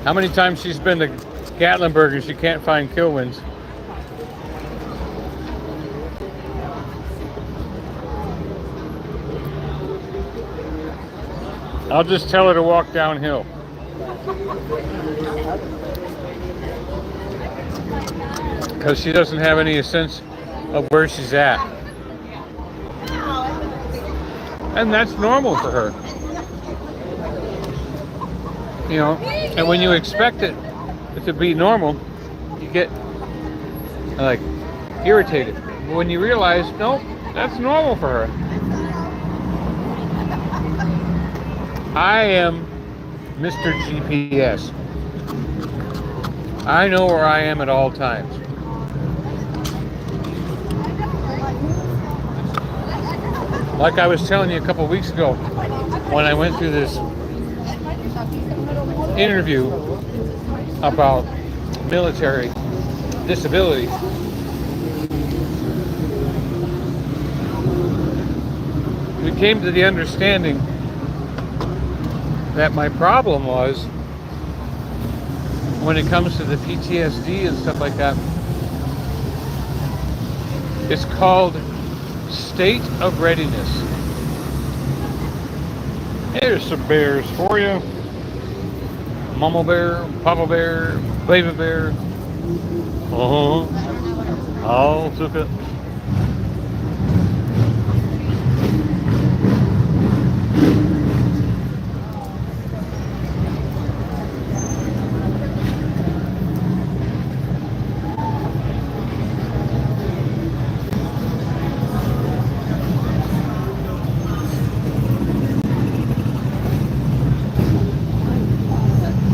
How many times she's been to Gatlinburg and she can't find Kilwins? I'll just tell her to walk downhill. Because she doesn't have any sense of where she's at. And that's normal for her. You know, and when you expect it to be normal, you get like irritated. But when you realize, nope, that's normal for her. I am Mr. GPS. I know where I am at all times. Like I was telling you a couple weeks ago when I went through this interview about military disability. We came to the understanding that my problem was when it comes to the PTSD and stuff like that, it's called state of readiness. Here's some bears for you. Mama bear, Papa bear, baby bear. All took it.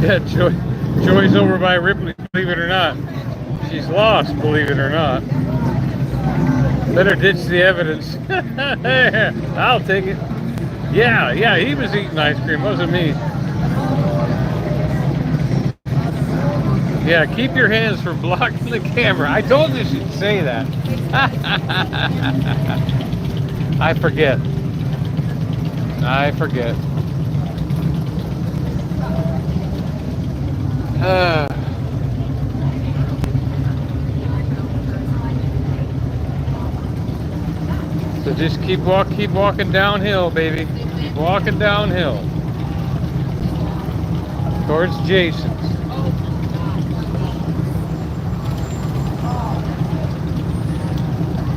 Yeah, Joy's over by Ripley, believe it or not. She's lost, believe it or not. Better ditch the evidence. I'll take it. Yeah, he was eating ice cream, wasn't me. Yeah, keep your hands from blocking the camera. I told you she'd say that. I forget. So just keep walking downhill, baby. Keep walking downhill towards Jason's.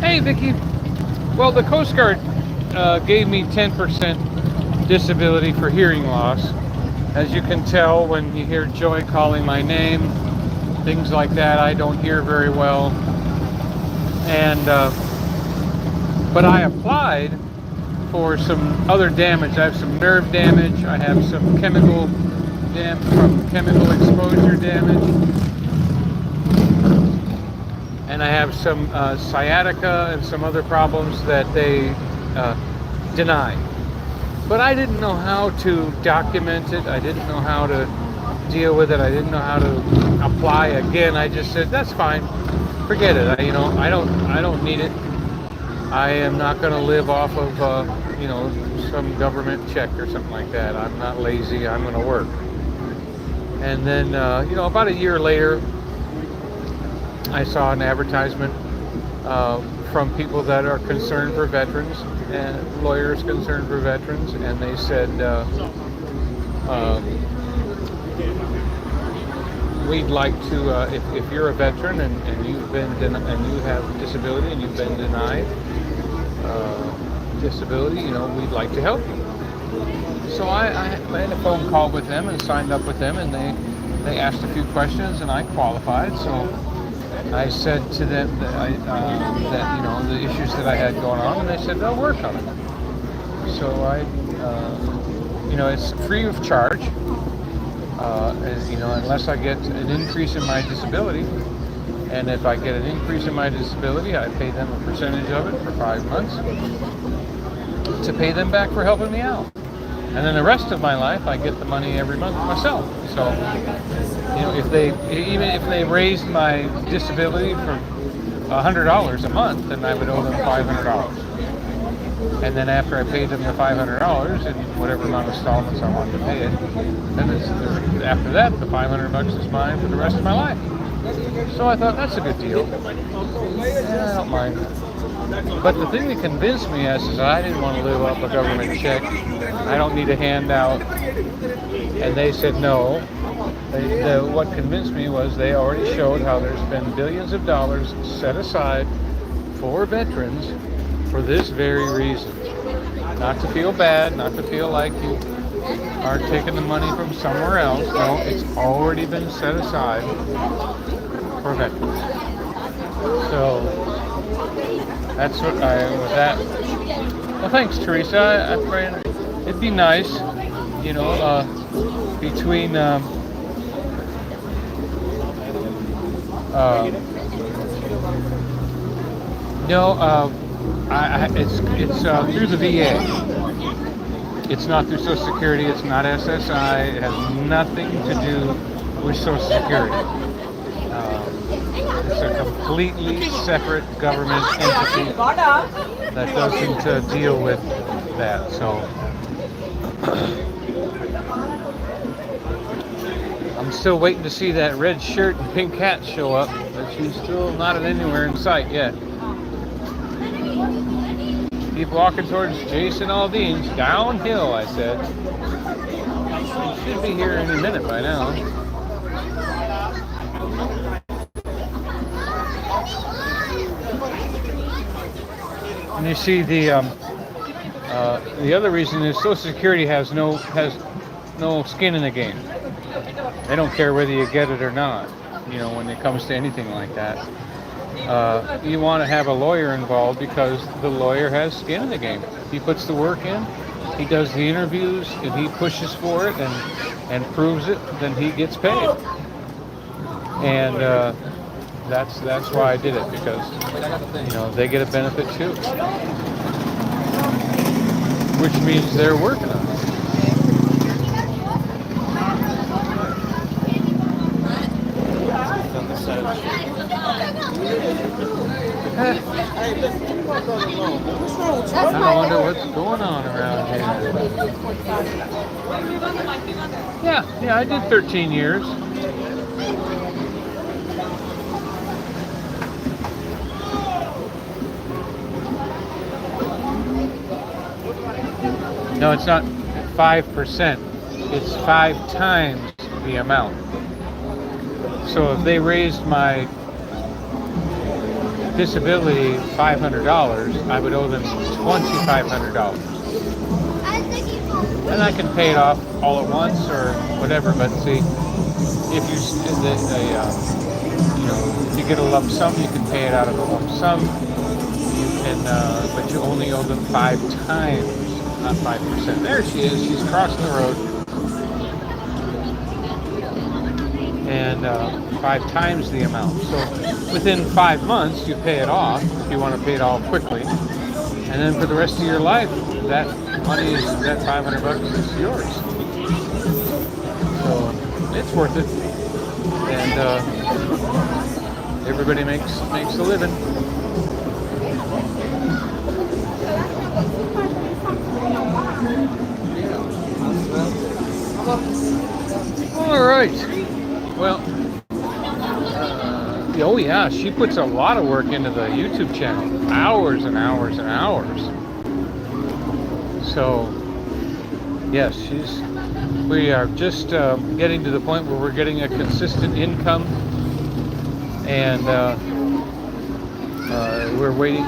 Hey, Vicky. Well, the Coast Guard gave me 10% disability for hearing loss. As you can tell when you hear Joy calling my name, things like that, I don't hear very well. And but I applied for some other damage. I have some nerve damage. I have some chemical exposure damage, and I have some sciatica and some other problems that they denied. But I didn't know how to document it. I didn't know how to deal with it. I didn't know how to apply again. I just said, that's fine. Forget it. I don't need it. I am not going to live off of, some government check or something like that. I'm not lazy. I'm going to work. And then, about a year later, I saw an advertisement from people that are concerned for veterans and lawyers concerned for veterans, and they said we'd like to, if you're a veteran and you've been and you have disability and you've been denied disability, we'd like to help you. So I had a phone call with them and signed up with them, and they asked a few questions, and I qualified. So I said to them that the issues that I had going on, and they said they'll work on it. So it's free of charge, unless I get an increase in my disability. And if I get an increase in my disability, I pay them a percentage of it for 5 months to pay them back for helping me out. And then the rest of my life, I get the money every month myself. So, if they raised my disability for $100 a month, then I would owe them $500. And then after I paid them the $500 in whatever amount of installments I wanted to pay it, then after that, the $500 is mine for the rest of my life. So I thought, that's a good deal. Yeah, I don't mind. But the thing that convinced me is I didn't want to live off a government check. I don't need a handout. And they said no. What convinced me was they already showed how there's been billions of dollars set aside for veterans for this very reason. Not to feel bad, not to feel like you are taking the money from somewhere else. No, it's already been set aside for veterans. So that's what with that. Well, thanks, Teresa. I pray it'd be nice, between it's through the VA. It's not through Social Security. It's not SSI. It has nothing to do with Social Security. It's a completely separate government entity that doesn't deal with that. So I'm still waiting to see that red shirt and pink hat show up, but she's still not anywhere in sight yet. Keep walking towards Jason Aldean's downhill, I said. She should be here any minute by now. And you see the other reason is Social Security has no skin in the game. They don't care whether you get it or not, when it comes to anything like that. You want to have a lawyer involved because the lawyer has skin in the game. He puts the work in, he does the interviews, and he pushes for it and proves it, then he gets paid. And that's why I did it, because they get a benefit too, which means they're working on it. I wonder what's going on around here. Yeah, I did 13 years. No, it's not 5%. It's 5 times the amount. So if they raised my disability $500, I would owe them $2,500. And I can pay it off all at once or whatever. But see, if if you get a lump sum, you can pay it out of a lump sum. You can, but you only owe them 5 times, not 5%. There she is. She's crossing the road. And 5 times the amount. So within 5 months, you pay it off if you want to pay it all quickly. And then for the rest of your life, that money that $500 is yours. So it's worth it. And everybody makes a living. All right. Well, oh yeah, she puts a lot of work into the YouTube channel. Hours and hours and hours. So, yes, she's We are just getting to the point where we're getting a consistent income, and we're waiting.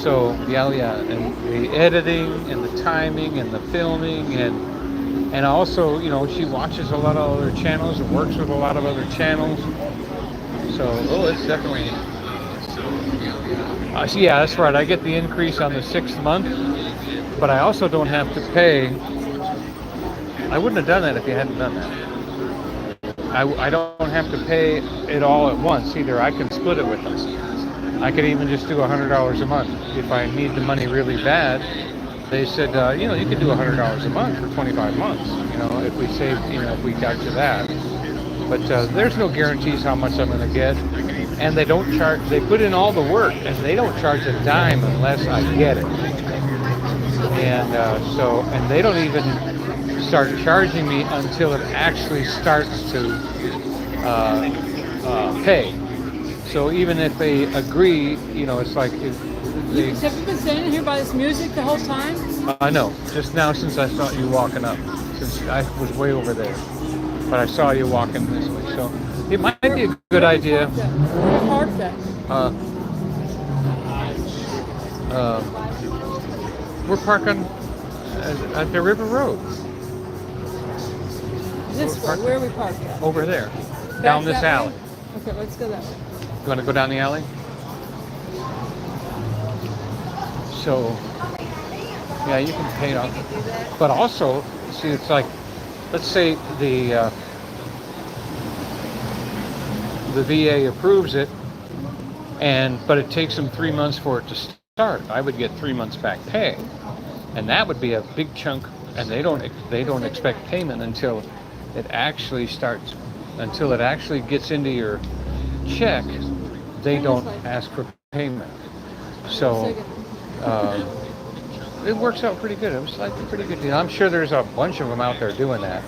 So yeah, and the editing and the timing and the filming and also, you know, she watches a lot of other channels and works with a lot of other channels. So it's definitely. Yeah, that's right. I get the increase on the 6th month, but I also don't have to pay. I wouldn't have done that if you hadn't done that. I don't have to pay it all at once either. I can split it with them. I could even just do $100 a month if I need the money really bad. They said, you know, you could do $100 a month for 25 months. You know, if we saved, you know, if we got to that. But there's no guarantees how much I'm going to get. And they don't charge, they put in all the work and they don't charge a dime unless I get it. And and they don't even start charging me until it actually starts to pay. So even if they agree, you know, it's like... Have you been standing here by this music the whole time? I know, just now since I saw you walking up, since I was way over there. But I saw you walking this way, so it might be a good idea. Where parked at? We're parking at the River Road. This way, where are we parked at? Over there, down this alley. Okay, let's go that way. You want to go down the alley? So, yeah, you can pay it off. But also, see, it's like, let's say the VA approves it, but it takes them 3 months for it to start. I would get 3 months back pay, and that would be a big chunk. And they don't expect payment until it actually starts, until it actually gets into your check. They don't ask for payment. So it works out pretty good. It was like a pretty good deal. I'm sure there's a bunch of them out there doing that.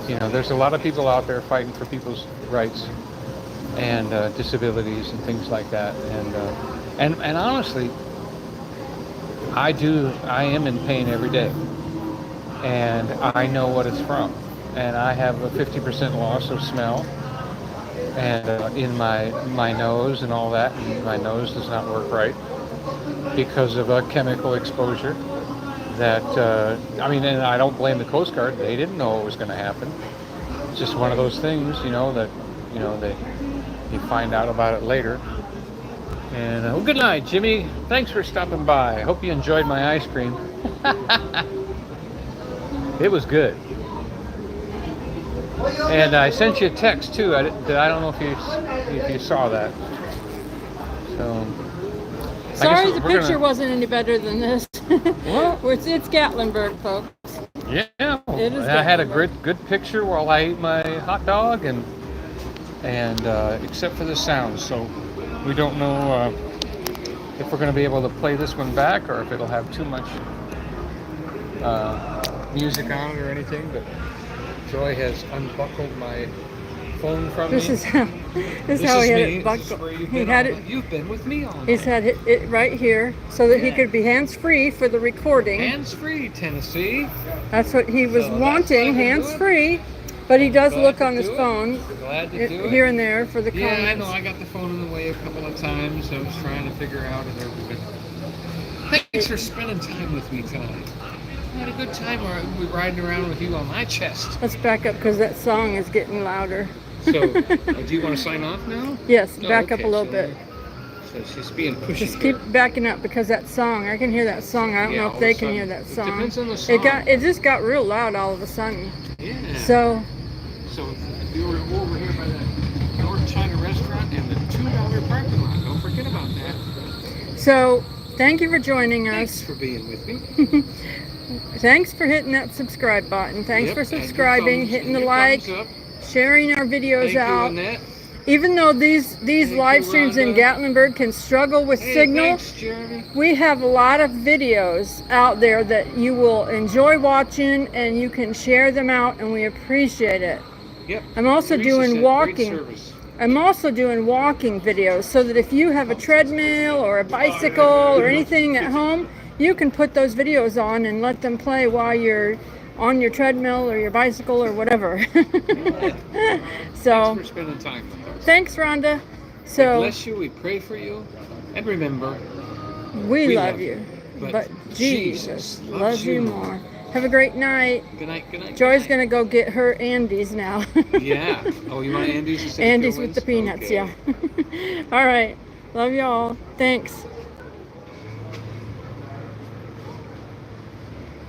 You know, there's a lot of people out there fighting for people's rights and disabilities and things like that. And honestly, I am in pain every day, and I know what it's from. And I have a 50% loss of smell, and in my nose and all that. And my nose does not work right because of a chemical exposure. That I mean, and I don't blame the Coast Guard. They didn't know what was going to happen. It's just one of those things, you know, that you find out about it later. And well, good night, Jimmy. Thanks for stopping by. I hope you enjoyed my ice cream. It was good. And I sent you a text too. I don't know if you saw that. So. Sorry, the picture wasn't any better than this. What? It's Gatlinburg, folks. Yeah. It is. I had a good picture while I ate my hot dog, and except for the sound, so we don't know if we're going to be able to play this one back or if it'll have too much music on it or anything. But Joy has unbuckled my phone from me. This is how he had it buckled. He had it. You've been with me all He's had it right here so that he could be hands-free for the recording. Hands-free, Tennessee. That's what he was wanting, hands-free. But he does look on his phone Glad to do it. here and there for the comments. Yeah, I know. I got the phone in the way a couple of times. I was trying to figure out if there was. Thanks for spending time with me tonight. I had a good time riding around with you on my chest. Let's back up because that song is getting louder. So, do you want to sign off now? Yes, Oh, back up okay, a little so- bit. So she's being pushy. Just keep backing up because that song, I can hear that song. I don't Yeah, know all if they of a can hear sudden. that It song. depends on the song. It just got real loud all of a sudden. Yeah. So We were over here by the North China restaurant and the $2 parking lot. Don't forget about that. thank you for joining Thanks us. for being with me. Thanks for hitting that subscribe button. Thanks Yep, for and your subscribing, thumbs- hitting and the your like, thumbs up. sharing our videos Thank out. you, Annette. Even though these Thank live you, streams in Rhonda. Gatlinburg can struggle with Hey, signal, thanks, Jeremy. we have a lot of videos out there that you will enjoy watching, and you can share them out, and we appreciate it. Yep. I'm also Teresa doing said, walking. Great service. I'm also doing walking videos so that if you have a treadmill or a bicycle or anything at home, you can put those videos on and let them play while you're on your treadmill or your bicycle or whatever. So, Thanks for spending time with us. thanks, Rhonda. God So, bless you. We pray for you. And remember, we we love love you, you, but but Jesus Jesus loves you more. Have a great night. good night, good night. Joy's good going to go get her Andes now. night. Yeah. Oh, you want Andes instead of Andes with the Pure Wins? peanuts, Okay. yeah. All right. Love y'all. Thanks.